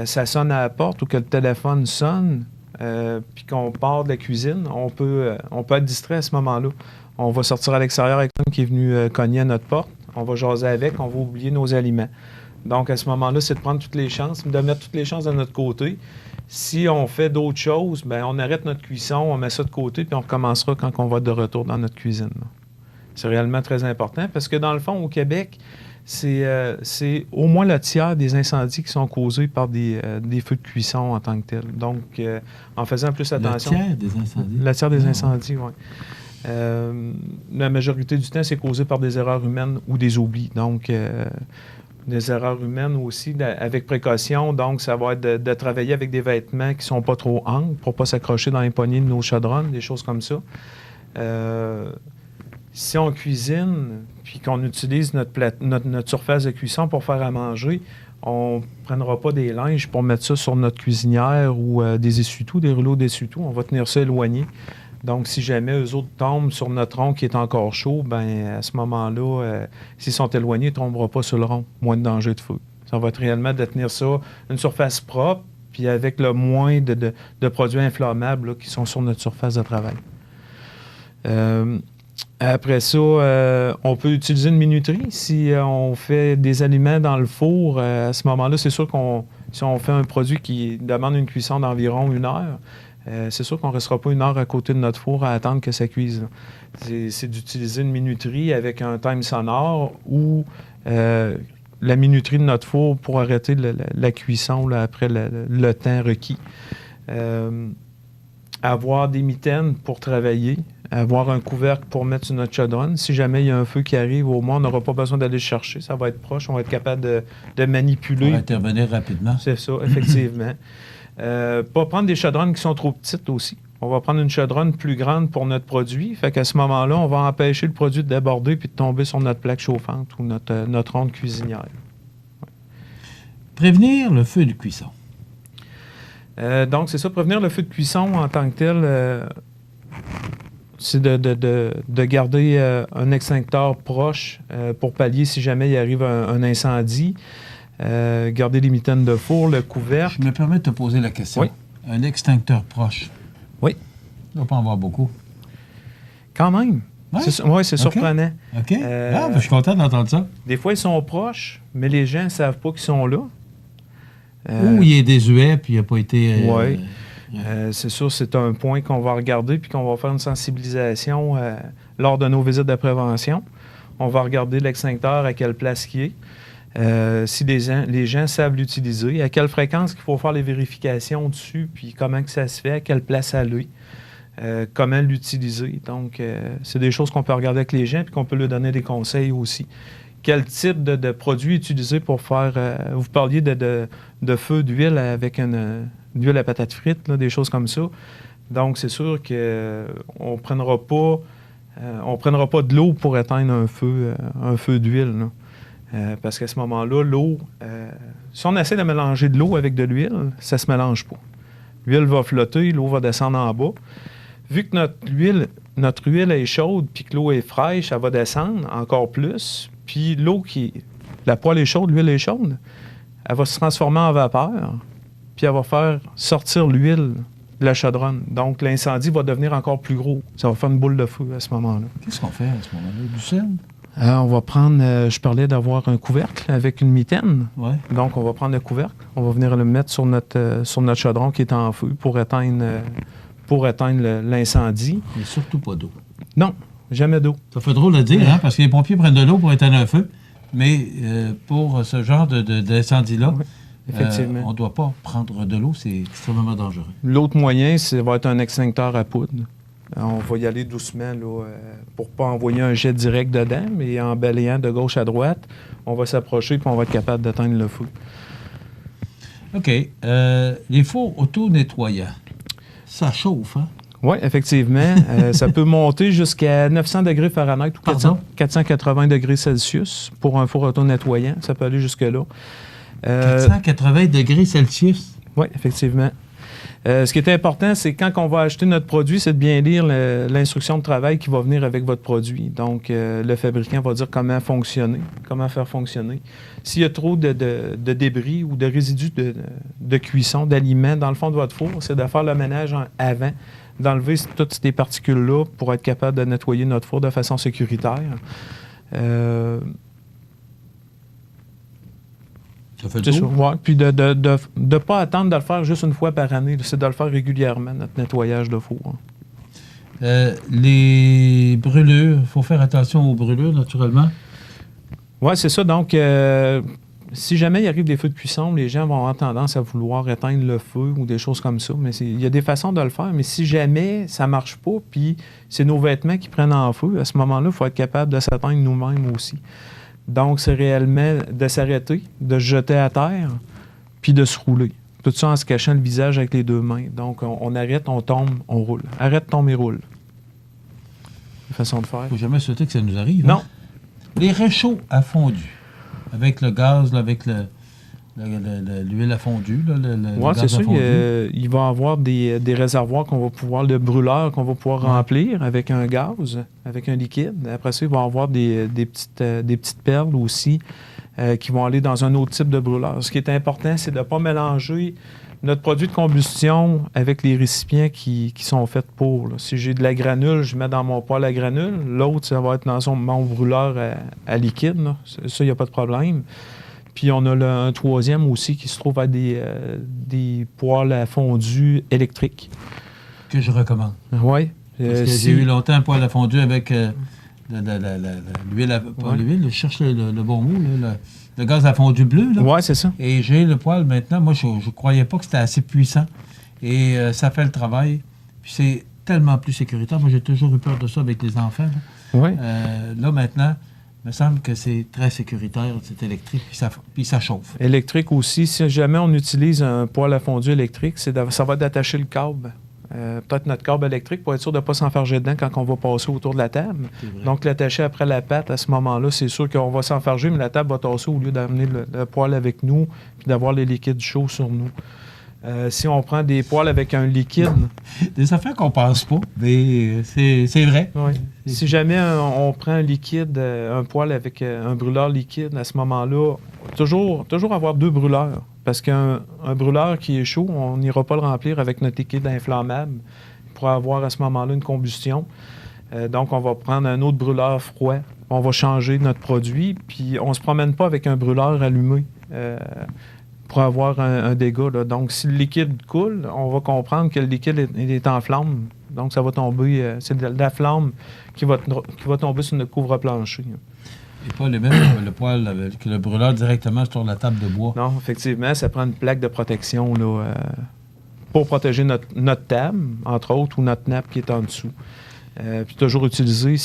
ça sonne à la porte ou que le téléphone sonne, puis qu'on part de la cuisine, on peut être distrait à ce moment-là. On va sortir à l'extérieur avec quelqu'un qui est venu cogner à notre porte. On va jaser avec, on va oublier nos aliments. Donc, à ce moment-là, c'est de prendre toutes les chances, de mettre toutes les chances de notre côté. Si on fait d'autres choses, bien, on arrête notre cuisson, on met ça de côté, puis on recommencera quand on va être de retour dans notre cuisine. C'est réellement très important parce que, dans le fond, au Québec, c'est au moins le tiers des incendies qui sont causés par des feux de cuisson en tant que tels. Donc, en faisant plus attention... Le tiers des incendies? Le tiers des incendies, oui. La majorité du temps, c'est causé par des erreurs humaines ou des oublis. Donc, des erreurs humaines aussi, avec précaution. Donc, ça va être de travailler avec des vêtements qui ne sont pas trop amples pour ne pas s'accrocher dans les poignées de nos chaudronnes, des choses comme ça. Si on cuisine puis qu'on utilise notre surface de cuisson pour faire à manger, on ne prendra pas des linges pour mettre ça sur notre cuisinière ou des essuie-tout, des rouleaux d'essuie-tout. On va tenir ça éloigné. Donc, si jamais eux autres tombent sur notre rond qui est encore chaud, bien, à ce moment-là, s'ils sont éloignés, ils ne tomberont pas sur le rond. Moins de danger de feu. Ça va être réellement de tenir ça, une surface propre, puis avec le moins de produits inflammables là, qui sont sur notre surface de travail. Après ça, on peut utiliser une minuterie. Si on fait des aliments dans le four, à ce moment-là, c'est sûr si on fait un produit qui demande une cuisson d'environ 1 heure, c'est sûr qu'on ne restera pas 1 heure à côté de notre four à attendre que ça cuise. C'est d'utiliser une minuterie avec un time sonore ou la minuterie de notre four pour arrêter la cuisson là, après le temps requis. Avoir des mitaines pour travailler, avoir un couvercle pour mettre sur notre chaudronne. Si jamais il y a un feu qui arrive, au moins, on n'aura pas besoin d'aller le chercher. Ça va être proche, on va être capable de manipuler. Pour intervenir rapidement. C'est ça, effectivement. Pas prendre des chaudronnes qui sont trop petites aussi. On va prendre une chaudronne plus grande pour notre produit. Fait qu'à ce moment-là, on va empêcher le produit de déborder puis de tomber sur notre plaque chauffante ou notre ronde cuisinière. Ouais. Prévenir le feu de cuisson. Donc, c'est ça, prévenir le feu de cuisson en tant que tel, c'est de garder un extincteur proche pour pallier si jamais il arrive un incendie. Garder les mitaines de four, le couvercle. Je me permets de te poser la question. Oui. Un extincteur proche. Oui. Il ne doit pas en avoir beaucoup. Quand même. Oui, c'est okay. Surprenant. OK. Je suis content d'entendre ça. Des fois, ils sont proches, mais les gens ne savent pas qu'ils sont là. Ou il est désuet, puis il n'a pas été... Oui. C'est sûr, c'est un point qu'on va regarder, puis qu'on va faire une sensibilisation lors de nos visites de prévention. On va regarder l'extincteur, à quelle place il est. Si les gens savent l'utiliser, à quelle fréquence qu'il faut faire les vérifications dessus, puis comment que ça se fait, à quelle place aller, comment l'utiliser. Donc, c'est des choses qu'on peut regarder avec les gens, puis qu'on peut leur donner des conseils aussi. Quel type de produit utiliser pour faire... vous parliez de feu d'huile avec une huile à patates frites, là, des choses comme ça. Donc, c'est sûr qu'on ne prendra pas de l'eau pour éteindre un feu d'huile. Parce qu'à ce moment-là, l'eau... si on essaie de mélanger de l'eau avec de l'huile, ça ne se mélange pas. L'huile va flotter, l'eau va descendre en bas. Vu que notre huile est chaude puis que l'eau est fraîche, elle va descendre encore plus. Puis la poêle est chaude, l'huile est chaude, elle va se transformer en vapeur, puis elle va faire sortir l'huile de la chaudronne. Donc, l'incendie va devenir encore plus gros. Ça va faire une boule de feu à ce moment-là. Qu'est-ce qu'on fait à ce moment-là? Du sel? On va prendre, je parlais d'avoir un couvercle avec une mitaine. Ouais. Donc, on va prendre le couvercle, on va venir le mettre sur notre chaudron qui est en feu pour éteindre l'incendie. Mais surtout pas d'eau. Non. Jamais d'eau. Ça fait drôle de dire, hein, parce que les pompiers prennent de l'eau pour éteindre un feu, mais pour ce genre d'incendie-là, oui, effectivement. On ne doit pas prendre de l'eau, c'est extrêmement dangereux. L'autre moyen, ça va être un extincteur à poudre. On va y aller doucement là, pour ne pas envoyer un jet direct dedans, mais en balayant de gauche à droite, on va s'approcher et on va être capable d'éteindre le feu. OK. Les fours auto-nettoyants, ça chauffe, hein? Oui, effectivement. Ça peut monter jusqu'à 900 degrés Fahrenheit ou 480 degrés Celsius pour un four auto-nettoyant. Ça peut aller jusque-là. 480 degrés Celsius? Oui, effectivement. Ce qui est important, c'est quand on va acheter notre produit, c'est de bien lire l'instruction de travail qui va venir avec votre produit. Donc, le fabricant va dire comment fonctionner, comment faire fonctionner. S'il y a trop de débris ou de résidus de cuisson, d'aliments dans le fond de votre four, c'est de faire le ménage avant, d'enlever toutes ces particules-là pour être capable de nettoyer notre four de façon sécuritaire. Ça fait le c'est tour. ça, ouais. Puis de ne pas attendre de le faire juste une fois par année. C'est de le faire régulièrement, notre nettoyage de four. Les brûlures, il faut faire attention aux brûlures, naturellement. Oui, c'est ça. Donc, si jamais il arrive des feux de cuisson, les gens vont avoir tendance à vouloir éteindre le feu ou des choses comme ça. Mais il y a des façons de le faire. Mais si jamais ça ne marche pas, puis c'est nos vêtements qui prennent en feu, à ce moment-là, il faut être capable de s'éteindre nous-mêmes aussi. Donc, c'est réellement de s'arrêter, de se jeter à terre, puis de se rouler. Tout ça en se cachant le visage avec les deux mains. Donc, on arrête, on tombe, on roule. Arrête, tombe et roule. Une façon de faire. Il ne faut jamais souhaiter que ça nous arrive. Non. Hein? Les réchauds à fondu, avec le gaz, là, avec l'huile à fondu. Oui, c'est ça. Il va y avoir des réservoirs de brûleurs qu'on va pouvoir remplir avec un gaz, avec un liquide. Après ça, il va y avoir des petites perles aussi qui vont aller dans un autre type de brûleur. Ce qui est important, c'est de ne pas mélanger notre produit de combustion avec les récipients qui sont faits pour. Là. Si j'ai de la granule, je mets dans mon poêle à granule. L'autre, ça va être dans mon brûleur à liquide. Là. Ça, il n'y a pas de problème. Puis on a un troisième aussi qui se trouve à des poêles à fondu électriques. Que je recommande. Oui. Parce que j'ai eu longtemps un poêle à fondu avec l'huile, pas l'huile, je cherche le bon mot, là, le gaz à fondu bleu. Oui, c'est ça. Et j'ai le poêle maintenant. Moi, je ne croyais pas que c'était assez puissant. Et ça fait le travail. Puis c'est tellement plus sécuritaire. Moi, j'ai toujours eu peur de ça avec les enfants. Oui. Là, maintenant, il me semble que c'est très sécuritaire, c'est électrique, puis ça chauffe. Électrique aussi. Si jamais on utilise un poêle à fondu électrique, ça va d'attacher le câble. Peut-être notre câble électrique pour être sûr de ne pas s'enfarger dedans quand on va passer autour de la table. Donc, l'attacher après la pâte, à ce moment-là, c'est sûr qu'on va s'enfarger, mais la table va tasser au lieu d'amener le poêle avec nous puis d'avoir les liquides chauds sur nous. Si on prend des poêles avec un liquide... Des affaires qu'on pense pas, mais c'est vrai. Oui. Si jamais on prend un liquide, un poêle avec un brûleur liquide, à ce moment-là, toujours avoir 2 brûleurs. Parce qu'un brûleur qui est chaud, on n'ira pas le remplir avec notre liquide inflammable. Il pourra avoir à ce moment-là une combustion. Donc, on va prendre un autre brûleur froid. On va changer notre produit, puis on ne se promène pas avec un brûleur allumé. Pour avoir un dégât. Là. Donc, si le liquide coule, on va comprendre que le liquide est en flamme. Donc, ça va tomber... c'est de la flamme qui va tomber sur notre couvre-plancher. Et pas le poêle avec le brûleur directement sur la table de bois. Non, effectivement, ça prend une plaque de protection là, pour protéger notre table, entre autres, ou notre nappe qui est en dessous. Puis toujours utiliser,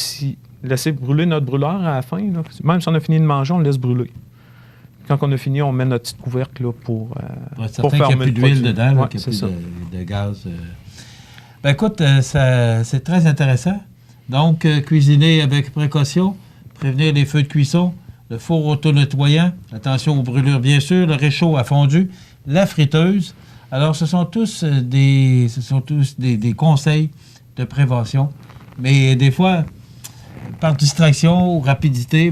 laisser brûler notre brûleur à la fin. Là. Même si on a fini de manger, on le laisse brûler. Quand on a fini, on met notre petit couvercle là, pour faire qu'il n'y a plus d'huile dedans, là, qu'il n'y a plus de gaz. Ben écoute, c'est très intéressant. Donc, cuisiner avec précaution, prévenir les feux de cuisson, le four auto-nettoyant, attention aux brûlures bien sûr, le réchaud à fondu, la friteuse. Alors, ce sont tous des conseils de prévention. Mais des fois... Par distraction ou rapidité,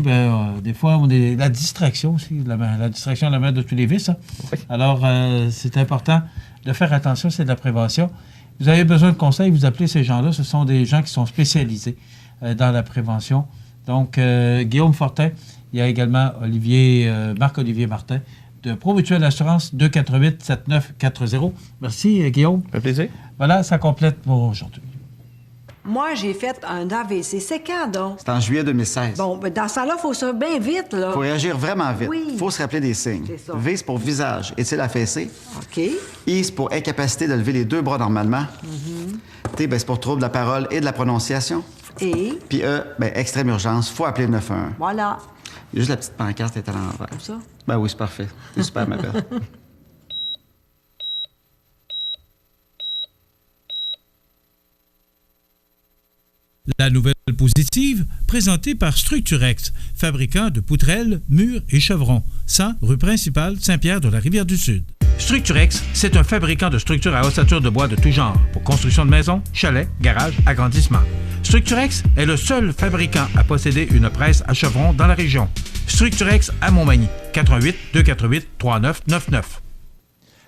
des fois, la distraction aussi. La distraction est la mère de tous les vices. Hein? Oui. Alors, c'est important de faire attention, c'est de la prévention. Vous avez besoin de conseils, vous appelez ces gens-là. Ce sont des gens qui sont spécialisés dans la prévention. Donc, Guillaume Fortin, il y a également Marc-Olivier Martin de Promutuelle Assurance 248-7940. Merci, Guillaume. Un plaisir. Voilà, ça complète pour aujourd'hui. Moi, j'ai fait un AVC. C'est quand, donc? C'est en juillet 2016. Bon, ben dans ça là, il faut ça bien vite, là. Faut réagir vraiment vite. Oui. Faut se rappeler des signes. C'est ça. V, c'est pour visage. Est-il affaissé? OK. I, c'est pour incapacité de lever les 2 bras normalement. T, c'est pour trouble de la parole et de la prononciation. Et? Puis E, extrême urgence. Faut appeler le 911. Voilà. Il y a juste la petite pancarte est à l'envers. Comme ça? Ben oui, c'est parfait. C'est super, ma belle. La nouvelle positive, présentée par Structurex, fabricant de poutrelles, murs et chevrons, 100 rue principale Saint-Pierre de la Rivière-du-Sud. Structurex, c'est un fabricant de structures à ossature de bois de tout genre pour construction de maisons, chalets, garages, agrandissements. Structurex est le seul fabricant à posséder une presse à chevrons dans la région. Structurex à Montmagny, 88 248 3999.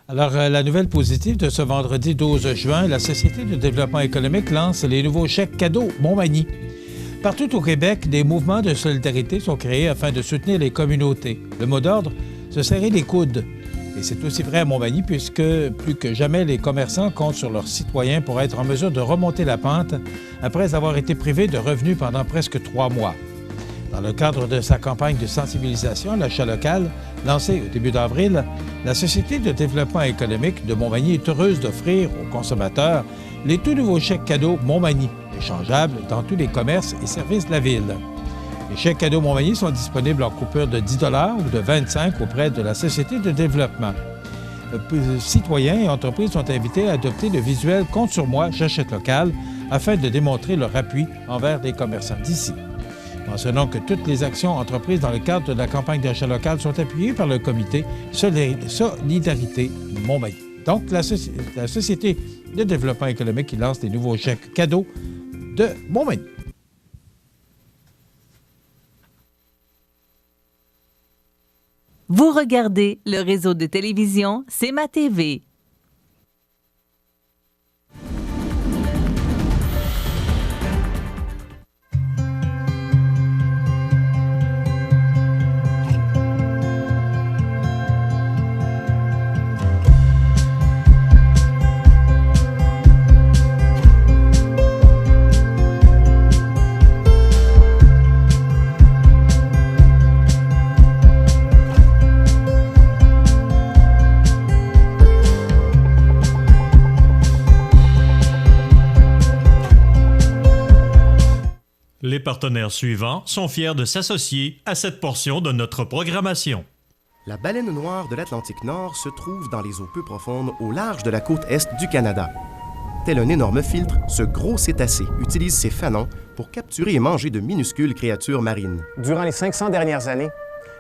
Alors, la nouvelle positive de ce vendredi 12 juin, la Société de développement économique lance les nouveaux chèques cadeaux Montmagny. Partout au Québec, des mouvements de solidarité sont créés afin de soutenir les communautés. Le mot d'ordre, se serrer les coudes. Et c'est aussi vrai à Montmagny puisque plus que jamais, les commerçants comptent sur leurs citoyens pour être en mesure de remonter la pente après avoir été privés de revenus pendant presque 3 mois. Dans le cadre de sa campagne de sensibilisation, l'achat local, lancée au début d'avril, la Société de développement économique de Montmagny est heureuse d'offrir aux consommateurs les tout nouveaux chèques cadeaux Montmagny, échangeables dans tous les commerces et services de la ville. Les chèques cadeaux Montmagny sont disponibles en coupure de 10 $ ou de 25 auprès de la Société de développement. Citoyens et entreprises sont invités à adopter le visuel « Compte sur moi, j'achète local » afin de démontrer leur appui envers les commerçants d'ici. Mentionnons que toutes les actions entreprises dans le cadre de la campagne d'achat local sont appuyées par le comité Solidarité Montmagny. Donc, la Société de développement économique qui lance les nouveaux chèques cadeaux de Montmagny. Vous regardez le réseau de télévision C'est ma TV. Les partenaires suivants sont fiers de s'associer à cette portion de notre programmation. La baleine noire de l'Atlantique Nord se trouve dans les eaux peu profondes au large de la côte est du Canada. Tel un énorme filtre, ce gros cétacé utilise ses fanons pour capturer et manger de minuscules créatures marines. Durant les 500 dernières années,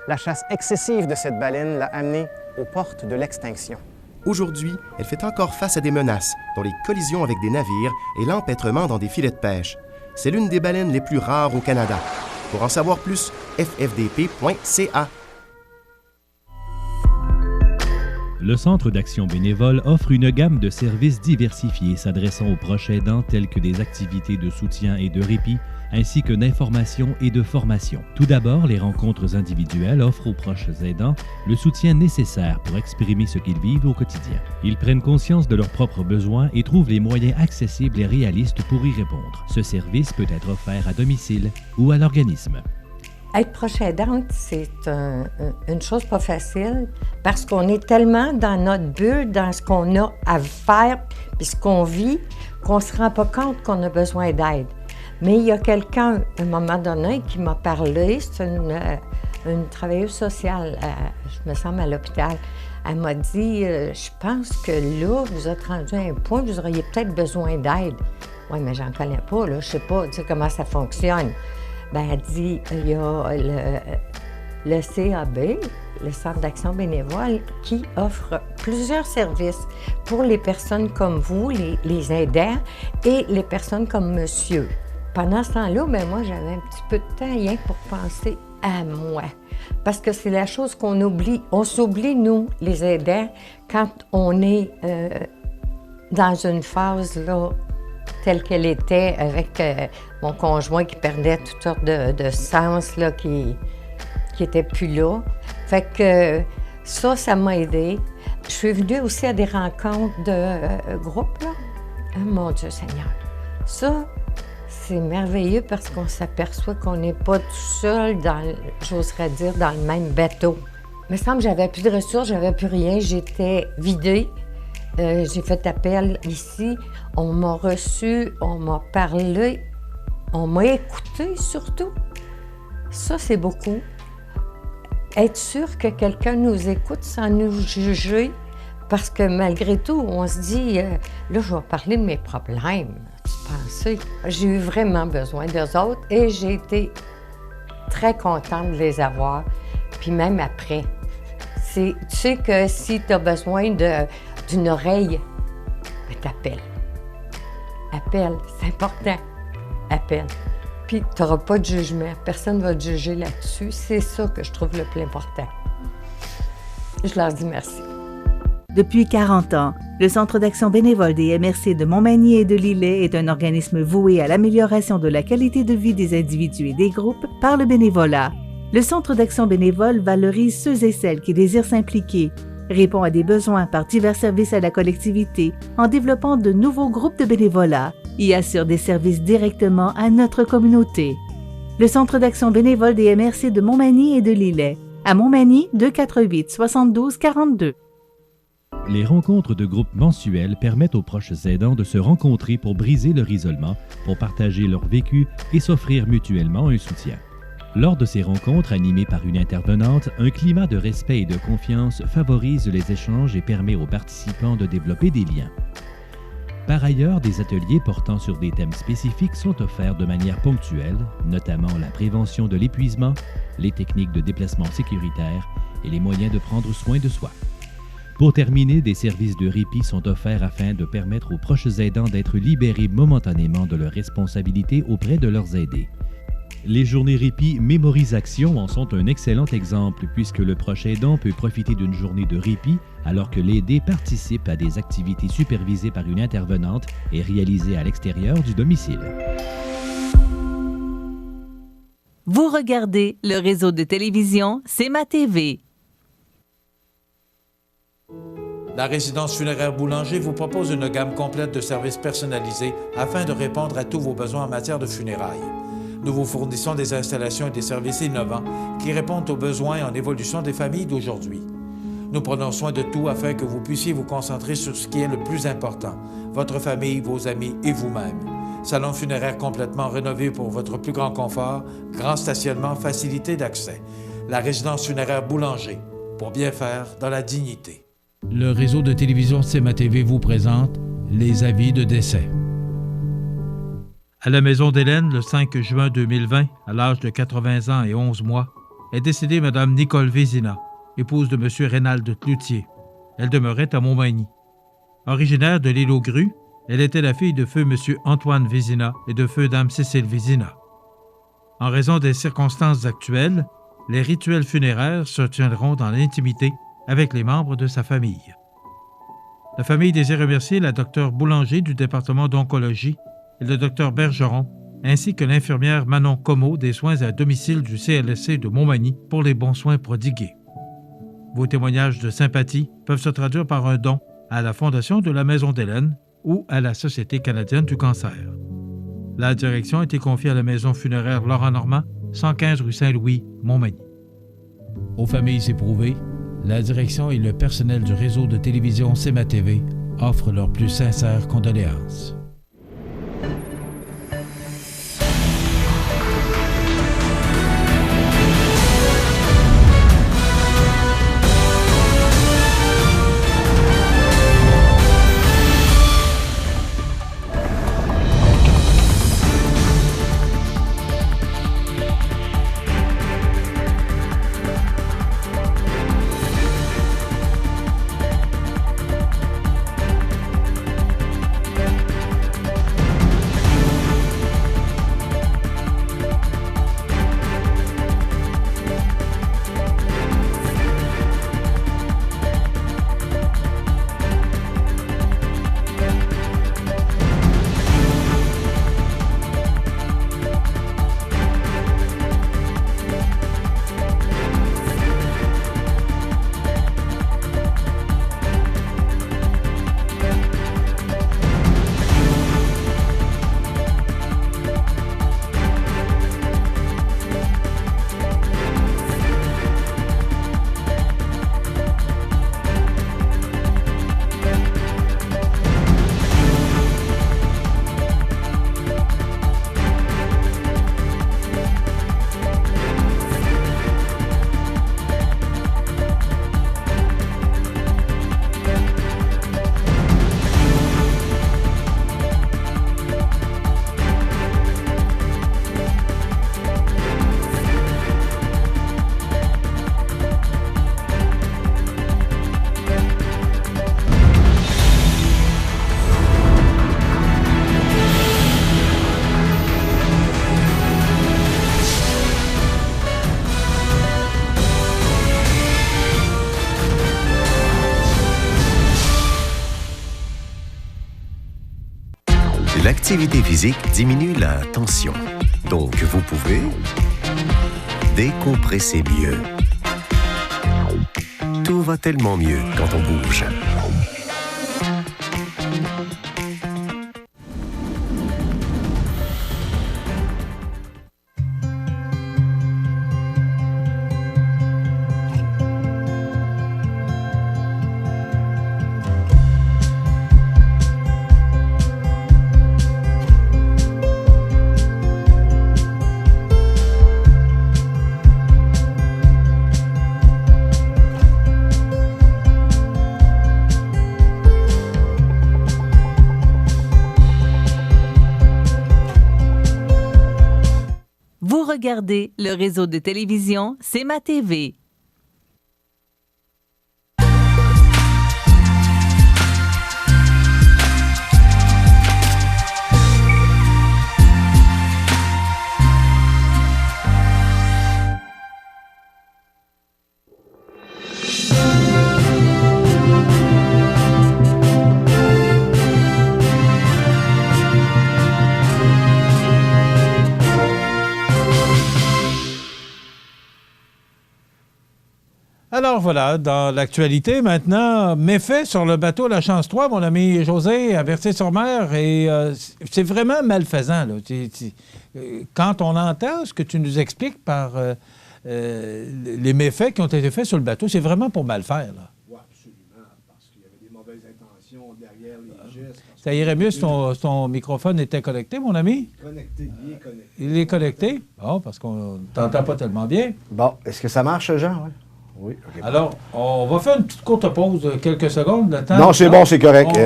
la chasse excessive de cette baleine l'a amenée aux portes de l'extinction. Aujourd'hui, elle fait encore face à des menaces, dont les collisions avec des navires et l'empêtrement dans des filets de pêche. C'est l'une des baleines les plus rares au Canada. Pour en savoir plus, ffdp.ca. Le Centre d'action bénévole offre une gamme de services diversifiés s'adressant aux proches aidants tels que des activités de soutien et de répit, ainsi que d'information et de formation. Tout d'abord, les rencontres individuelles offrent aux proches aidants le soutien nécessaire pour exprimer ce qu'ils vivent au quotidien. Ils prennent conscience de leurs propres besoins et trouvent les moyens accessibles et réalistes pour y répondre. Ce service peut être offert à domicile ou à l'organisme. Être proche aidante, c'est une chose pas facile parce qu'on est tellement dans notre bulle, dans ce qu'on a à faire puis ce qu'on vit, qu'on ne se rend pas compte qu'on a besoin d'aide. Mais il y a quelqu'un, à un moment donné, qui m'a parlé, c'est une travailleuse sociale, je me semble, à l'hôpital. Elle m'a dit, je pense que là, vous êtes rendu à un point, vous auriez peut-être besoin d'aide. Oui, mais j'en connais pas, là, je sais pas, tu sais comment ça fonctionne. Ben, elle dit, il y a le CAB, le Centre d'action bénévole, qui offre plusieurs services pour les personnes comme vous, les aidants, et les personnes comme monsieur. Pendant ce temps-là, ben moi, j'avais un petit peu de temps rien pour penser à moi. Parce que c'est la chose qu'on oublie. On s'oublie, nous, les aidants, quand on est dans une phase là, telle qu'elle était avec mon conjoint qui perdait toutes sortes de sens, là, qui n'était plus là. Fait que ça m'a aidé. Je suis venue aussi à des rencontres de groupe, là. Oh, mon Dieu Seigneur. Ça, c'est merveilleux parce qu'on s'aperçoit qu'on n'est pas tout seul j'oserais dire, dans le même bateau. Il me semble que j'avais plus de ressources, j'avais plus rien, j'étais vidée. J'ai fait appel ici, on m'a reçu, on m'a parlé, on m'a écouté surtout. Ça, c'est beaucoup. Être sûr que quelqu'un nous écoute sans nous juger, parce que malgré tout, on se dit, là, je vais parler de mes problèmes. J'ai eu vraiment besoin d'eux autres et j'ai été très contente de les avoir. Puis même après, Tu sais que si tu as besoin d'une oreille, t'appelles. Appelle, c'est important. Appelle. Puis tu n'auras pas de jugement. Personne ne va te juger là-dessus. C'est ça que je trouve le plus important. Je leur dis merci. Depuis 40 ans, le Centre d'action bénévole des MRC de Montmagny et de Lillet est un organisme voué à l'amélioration de la qualité de vie des individus et des groupes par le bénévolat. Le Centre d'action bénévole valorise ceux et celles qui désirent s'impliquer, répond à des besoins par divers services à la collectivité en développant de nouveaux groupes de bénévolat et assure des services directement à notre communauté. Le Centre d'action bénévole des MRC de Montmagny et de Lillet, à Montmagny 248 72 42. Les rencontres de groupe mensuelles permettent aux proches aidants de se rencontrer pour briser leur isolement, pour partager leur vécu et s'offrir mutuellement un soutien. Lors de ces rencontres animées par une intervenante, un climat de respect et de confiance favorise les échanges et permet aux participants de développer des liens. Par ailleurs, des ateliers portant sur des thèmes spécifiques sont offerts de manière ponctuelle, notamment la prévention de l'épuisement, les techniques de déplacement sécuritaire et les moyens de prendre soin de soi. Pour terminer, des services de répit sont offerts afin de permettre aux proches aidants d'être libérés momentanément de leurs responsabilités auprès de leurs aidés. Les journées répit Mémorisation en sont un excellent exemple puisque le proche aidant peut profiter d'une journée de répit alors que l'aidé participe à des activités supervisées par une intervenante et réalisées à l'extérieur du domicile. Vous regardez le réseau de télévision C'est ma TV. La résidence funéraire Boulanger vous propose une gamme complète de services personnalisés afin de répondre à tous vos besoins en matière de funérailles. Nous vous fournissons des installations et des services innovants qui répondent aux besoins en évolution des familles d'aujourd'hui. Nous prenons soin de tout afin que vous puissiez vous concentrer sur ce qui est le plus important, votre famille, vos amis et vous-même. Salon funéraire complètement rénové pour votre plus grand confort, grand stationnement, facilité d'accès. La résidence funéraire Boulanger, pour bien faire dans la dignité. Le réseau de télévision C'est ma TV vous présente les avis de décès. À la maison d'Hélène, le 5 juin 2020, à l'âge de 80 ans et 11 mois, est décédée Mme Nicole Vézina, épouse de M. Reynald Cloutier. Elle demeurait à Montmagny. Originaire de l'île aux Grues, elle était la fille de feu M. Antoine Vézina et de feu Dame Cécile Vézina. En raison des circonstances actuelles, les rituels funéraires se tiendront dans l'intimité avec les membres de sa famille. La famille désire remercier la Dr Boulanger du département d'oncologie et le Dr Bergeron, ainsi que l'infirmière Manon Comeau des soins à domicile du CLSC de Montmagny pour les bons soins prodigués. Vos témoignages de sympathie peuvent se traduire par un don à la Fondation de la Maison d'Hélène ou à la Société canadienne du cancer. La direction a été confiée à la maison funéraire Laurent Normand, 115 rue Saint-Louis, Montmagny. Aux familles éprouvées, la direction et le personnel du réseau de télévision C'est ma TV offrent leurs plus sincères condoléances. L'activité physique diminue la tension. Donc, vous pouvez décompresser mieux. Tout va tellement mieux quand on bouge. Vous regardez le réseau de télévision C'est ma TV. Alors voilà, dans l'actualité maintenant, méfait sur le bateau La Chance 3, mon ami José, à Berthier-sur-Mer, et c'est vraiment malfaisant, là. Quand on entend ce que tu nous expliques par les méfaits qui ont été faits sur le bateau, c'est vraiment pour mal faire, là. Oui, absolument, parce qu'il y avait des mauvaises intentions derrière les gestes. Ça irait mieux si ton microphone était connecté, mon ami? Connecté, bien connecté. Il est connecté? Bon, parce qu'on ne t'entend pas tellement bien. Bon, est-ce que ça marche, Jean? Oui. Okay, bon. Alors, on va faire une petite courte pause, quelques secondes. Le temps. Non, c'est bon, c'est correct.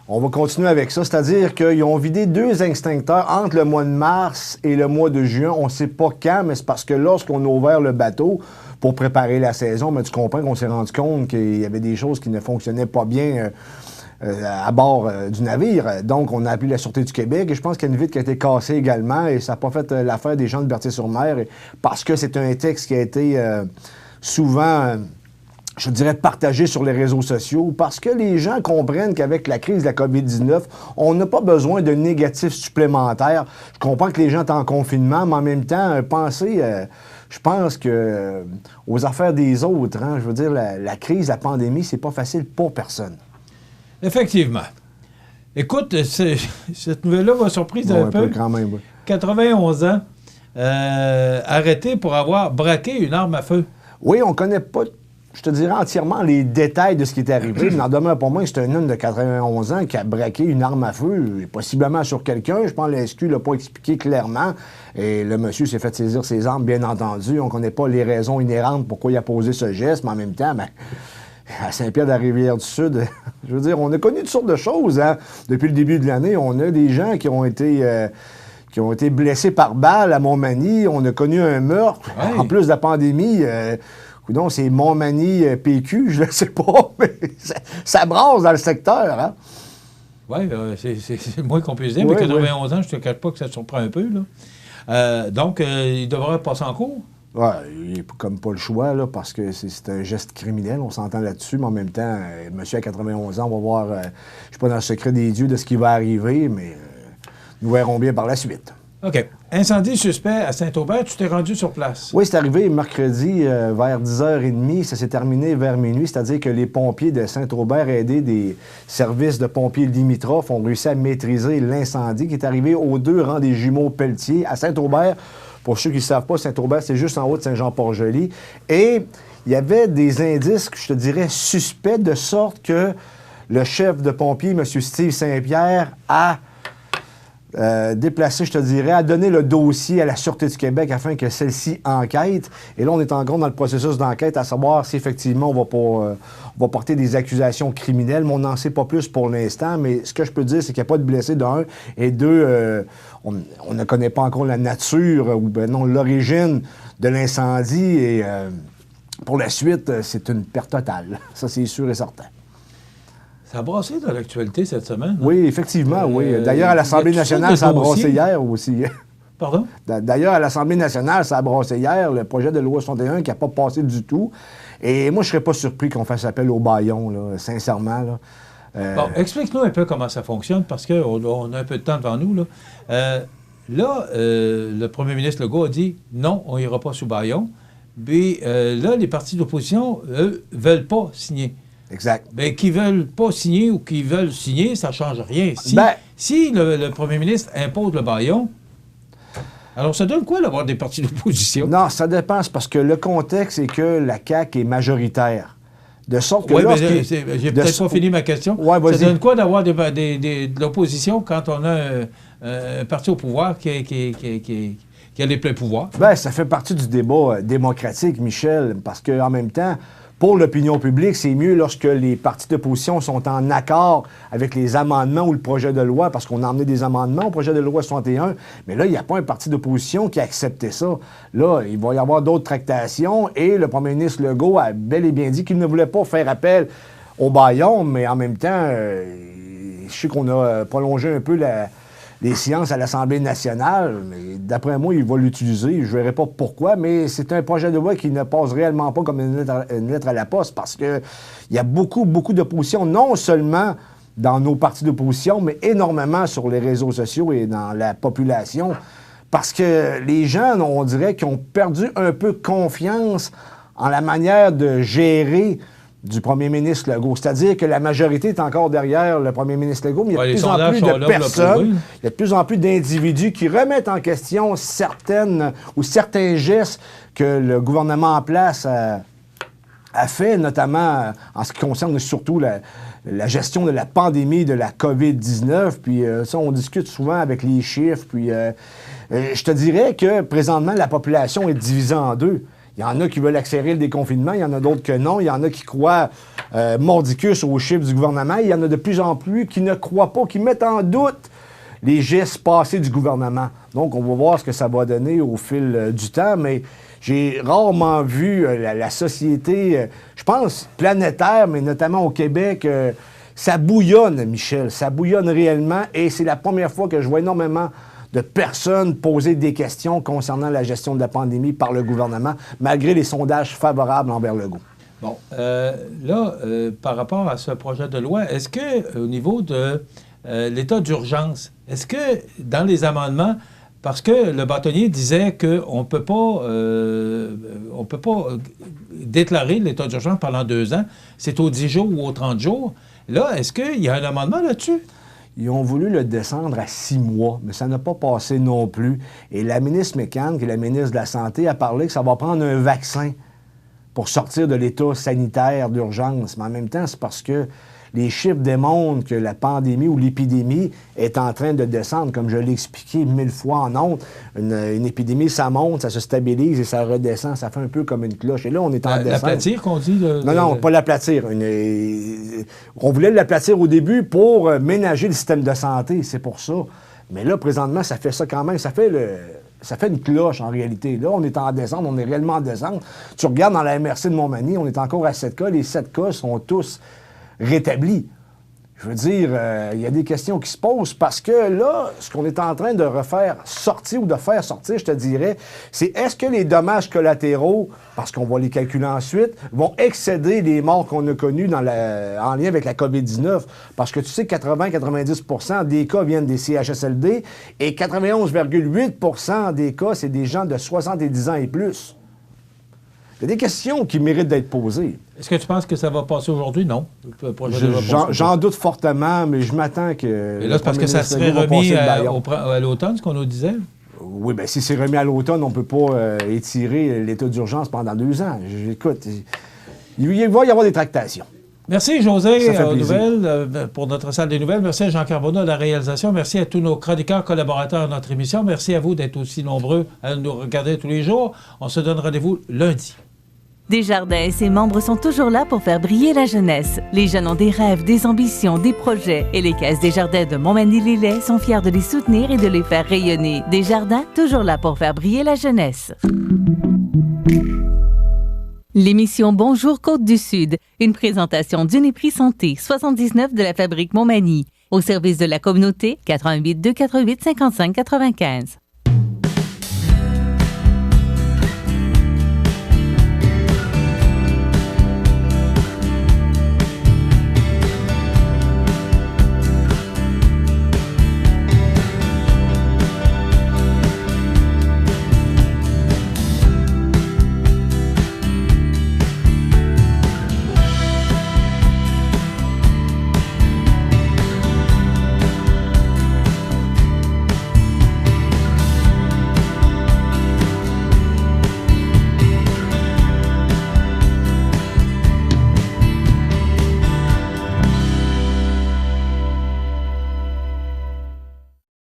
On va continuer avec ça. C'est-à-dire qu'ils ont vidé 2 extincteurs entre le mois de mars et le mois de juin. On ne sait pas quand, mais c'est parce que lorsqu'on a ouvert le bateau pour préparer la saison, mais tu comprends qu'on s'est rendu compte qu'il y avait des choses qui ne fonctionnaient pas bien à bord du navire. Donc, on a appelé la Sûreté du Québec et je pense qu'il y a une vitre qui a été cassée également et ça n'a pas fait l'affaire des gens de Berthier-sur-Mer parce que c'est un texte qui a été souvent, je dirais, partagé sur les réseaux sociaux parce que les gens comprennent qu'avec la crise de la COVID-19, on n'a pas besoin de négatifs supplémentaires. Je comprends que les gens sont en confinement, mais en même temps, je pense que aux affaires des autres, hein, je veux dire, la crise, la pandémie, c'est pas facile pour personne. Effectivement. Écoute, cette nouvelle-là m'a surprise un peu. Quand même, oui. 91 ans, arrêté pour avoir braqué une arme à feu. Oui, on ne connaît pas, je te dirais, entièrement les détails de ce qui est arrivé. Mais n'en demeure pas moins que c'est un homme de 91 ans qui a braqué une arme à feu, possiblement sur quelqu'un. Je pense que l'ISQ ne l'a pas expliqué clairement. Et le monsieur s'est fait saisir ses armes, bien entendu. On ne connaît pas les raisons inhérentes pourquoi il a posé ce geste, mais en même temps, à Saint-Pierre-de-la-Rivière-du-Sud, je veux dire, on a connu toutes sortes de choses. Hein? Depuis le début de l'année, on a des gens qui ont été blessés par balle à Montmagny. On a connu un meurtre. Ouais. En plus de la pandémie, coudonc, c'est Montmagny PQ, je ne sais pas, mais ça brasse dans le secteur. Hein? Oui, c'est le moins qu'on puisse dire, mais 91 ans, je ne te cache pas que ça te surprend un peu. Là. Donc, il devrait passer en cours? Oui, il n'a comme pas le choix, là, parce que c'est un geste criminel, on s'entend là-dessus, mais en même temps, monsieur à 91 ans, on va voir, je ne suis pas dans le secret des dieux de ce qui va arriver, mais nous verrons bien par la suite. OK. Incendie suspect à Saint-Aubert, tu t'es rendu sur place? Oui, c'est arrivé mercredi vers 10h30. Ça s'est terminé vers minuit, c'est-à-dire que les pompiers de Saint-Aubert, aidés des services de pompiers limitrophes, ont réussi à maîtriser l'incendie qui est arrivé aux 2 rangs des jumeaux Pelletier à Saint-Aubert. Pour ceux qui ne savent pas, Saint-Aubert, c'est juste en haut de Saint-Jean-Port-Joli. Et il y avait des indices, je te dirais, suspects, de sorte que le chef de pompiers, M. Steve Saint-Pierre, a déplacé, je te dirais, a donné le dossier à la Sûreté du Québec afin que celle-ci enquête. Et là, on est encore dans le processus d'enquête à savoir si effectivement on va porter des accusations criminelles, mais on n'en sait pas plus pour l'instant. Mais ce que je peux dire, c'est qu'il n'y a pas de blessés d'un, et deux, on ne connaît pas encore la nature ou l'origine de l'incendie. Et pour la suite, c'est une perte totale. Ça, c'est sûr et certain. Ça a brassé dans l'actualité cette semaine. Hein? Oui, effectivement, oui. D'ailleurs, à l'Assemblée nationale, ça a brassé hier aussi. Pardon? D'ailleurs, à l'Assemblée nationale, ça a brassé hier, le projet de loi 61 qui n'a pas passé du tout. Et moi, je ne serais pas surpris qu'on fasse appel au bâillon, là, sincèrement. Là. Bon, explique-nous un peu comment ça fonctionne, parce qu'on a un peu de temps devant nous. Là, le premier ministre Legault a dit non, on n'ira pas sous bâillon. Puis là, les partis d'opposition, eux, ne veulent pas signer. Exact. Bien, qu'ils ne veulent pas signer ou qu'ils veulent signer, ça ne change rien. Si le premier ministre impose le bâillon, alors ça donne quoi d'avoir des partis d'opposition? Non, ça dépend. C'est parce que le contexte est que la CAQ est majoritaire. De sorte que j'ai peut-être pas fini ma question. Ouais, ça donne quoi d'avoir de l'opposition quand on a un parti au pouvoir qui a les pleins pouvoirs? Bien, ça fait partie du débat démocratique, Michel, parce qu'en même temps, pour l'opinion publique, c'est mieux lorsque les partis d'opposition sont en accord avec les amendements ou le projet de loi, parce qu'on a emmené des amendements au projet de loi 61, mais là, il n'y a pas un parti d'opposition qui a accepté ça. Là, il va y avoir d'autres tractations, et le premier ministre Legault a bel et bien dit qu'il ne voulait pas faire appel au bâillon, mais en même temps, je sais qu'on a prolongé un peu les séances à l'Assemblée nationale, mais d'après moi, il va l'utiliser. Je ne verrai pas pourquoi, mais c'est un projet de loi qui ne passe réellement pas comme une lettre à la poste, parce qu'il y a beaucoup d'opposition, non seulement dans nos partis d'opposition, mais énormément sur les réseaux sociaux et dans la population, parce que les gens, on dirait, qui ont perdu un peu confiance en la manière de gérer du premier ministre Legault. C'est-à-dire que la majorité est encore derrière le premier ministre Legault, mais il y a de plus en plus de personnes, il y a de plus en plus d'individus qui remettent en question certains gestes que le gouvernement en place a fait, notamment en ce qui concerne surtout la gestion de la pandémie de la COVID-19. Puis ça, on discute souvent avec les chiffres. Puis je te dirais que présentement, la population est divisée en deux. Il y en a qui veulent accélérer le déconfinement, il y en a d'autres que non. Il y en a qui croient mordicus aux chiffres du gouvernement. Il y en a de plus en plus qui ne croient pas, qui mettent en doute les gestes passés du gouvernement. Donc, on va voir ce que ça va donner au fil du temps, mais j'ai rarement vu la société, je pense, planétaire, mais notamment au Québec, ça bouillonne, Michel, ça bouillonne réellement, et c'est la première fois que je vois énormément de personnes poser des questions concernant la gestion de la pandémie par le gouvernement, malgré les sondages favorables envers Legault. Bon, par rapport à ce projet de loi, est-ce que au niveau de l'état d'urgence, est-ce que dans les amendements, parce que le bâtonnier disait qu'on ne peut pas déclarer l'état d'urgence pendant 2 ans, c'est aux 10 jours ou aux 30 jours. Là, est-ce qu'il y a un amendement là-dessus? Ils ont voulu le descendre à 6 mois, mais ça n'a pas passé non plus. Et la ministre McCann, qui est la ministre de la Santé, a parlé que ça va prendre un vaccin pour sortir de l'état sanitaire d'urgence. Mais en même temps, c'est parce que les chiffres démontrent que la pandémie ou l'épidémie est en train de descendre, comme je l'ai expliqué 1000 fois en ondes. Une épidémie, ça monte, ça se stabilise et ça redescend. Ça fait un peu comme une cloche. Et là, on est en descente. L'aplatir qu'on dit? Non, pas l'aplatir. On voulait l'aplatir au début pour ménager le système de santé. C'est pour ça. Mais là, présentement, ça fait ça quand même. Ça fait une cloche, en réalité. Là, on est en descente, on est réellement en descente. Tu regardes dans la MRC de Montmagny, on est encore à 7 cas. Les 7 cas sont tous rétablis. Je veux dire, il y a des questions qui se posent parce que là, ce qu'on est en train de refaire sortir ou de faire sortir, je te dirais, c'est est-ce que les dommages collatéraux, parce qu'on va les calculer ensuite, vont excéder les morts qu'on a connus en lien avec la COVID-19? Parce que tu sais que 80-90% des cas viennent des CHSLD et 91,8% des cas, c'est des gens de 70 ans et plus. Il y a des questions qui méritent d'être posées. Est-ce que tu penses que ça va passer aujourd'hui? Non. J'en doute fortement, mais je m'attends que... Et là, c'est parce que ça serait remis à l'automne, ce qu'on nous disait? Oui, bien, si c'est remis à l'automne, on ne peut pas étirer l'état d'urgence pendant 2 ans. Écoute, il va y avoir des tractations. Merci, José, aux nouvelles, pour notre salle des nouvelles. Merci à Jean Carbonneau de la réalisation. Merci à tous nos chroniqueurs, collaborateurs de notre émission. Merci à vous d'être aussi nombreux à nous regarder tous les jours. On se donne rendez-vous lundi. Desjardins et ses membres sont toujours là pour faire briller la jeunesse. Les jeunes ont des rêves, des ambitions, des projets. Et les caisses Desjardins de Montmagny-Lillet sont fiers de les soutenir et de les faire rayonner. Desjardins, toujours là pour faire briller la jeunesse. L'émission Bonjour Côte-du-Sud, une présentation d'Uniprix Santé, 79 de la Fabrique Montmagny. Au service de la communauté, 88 248 55 95.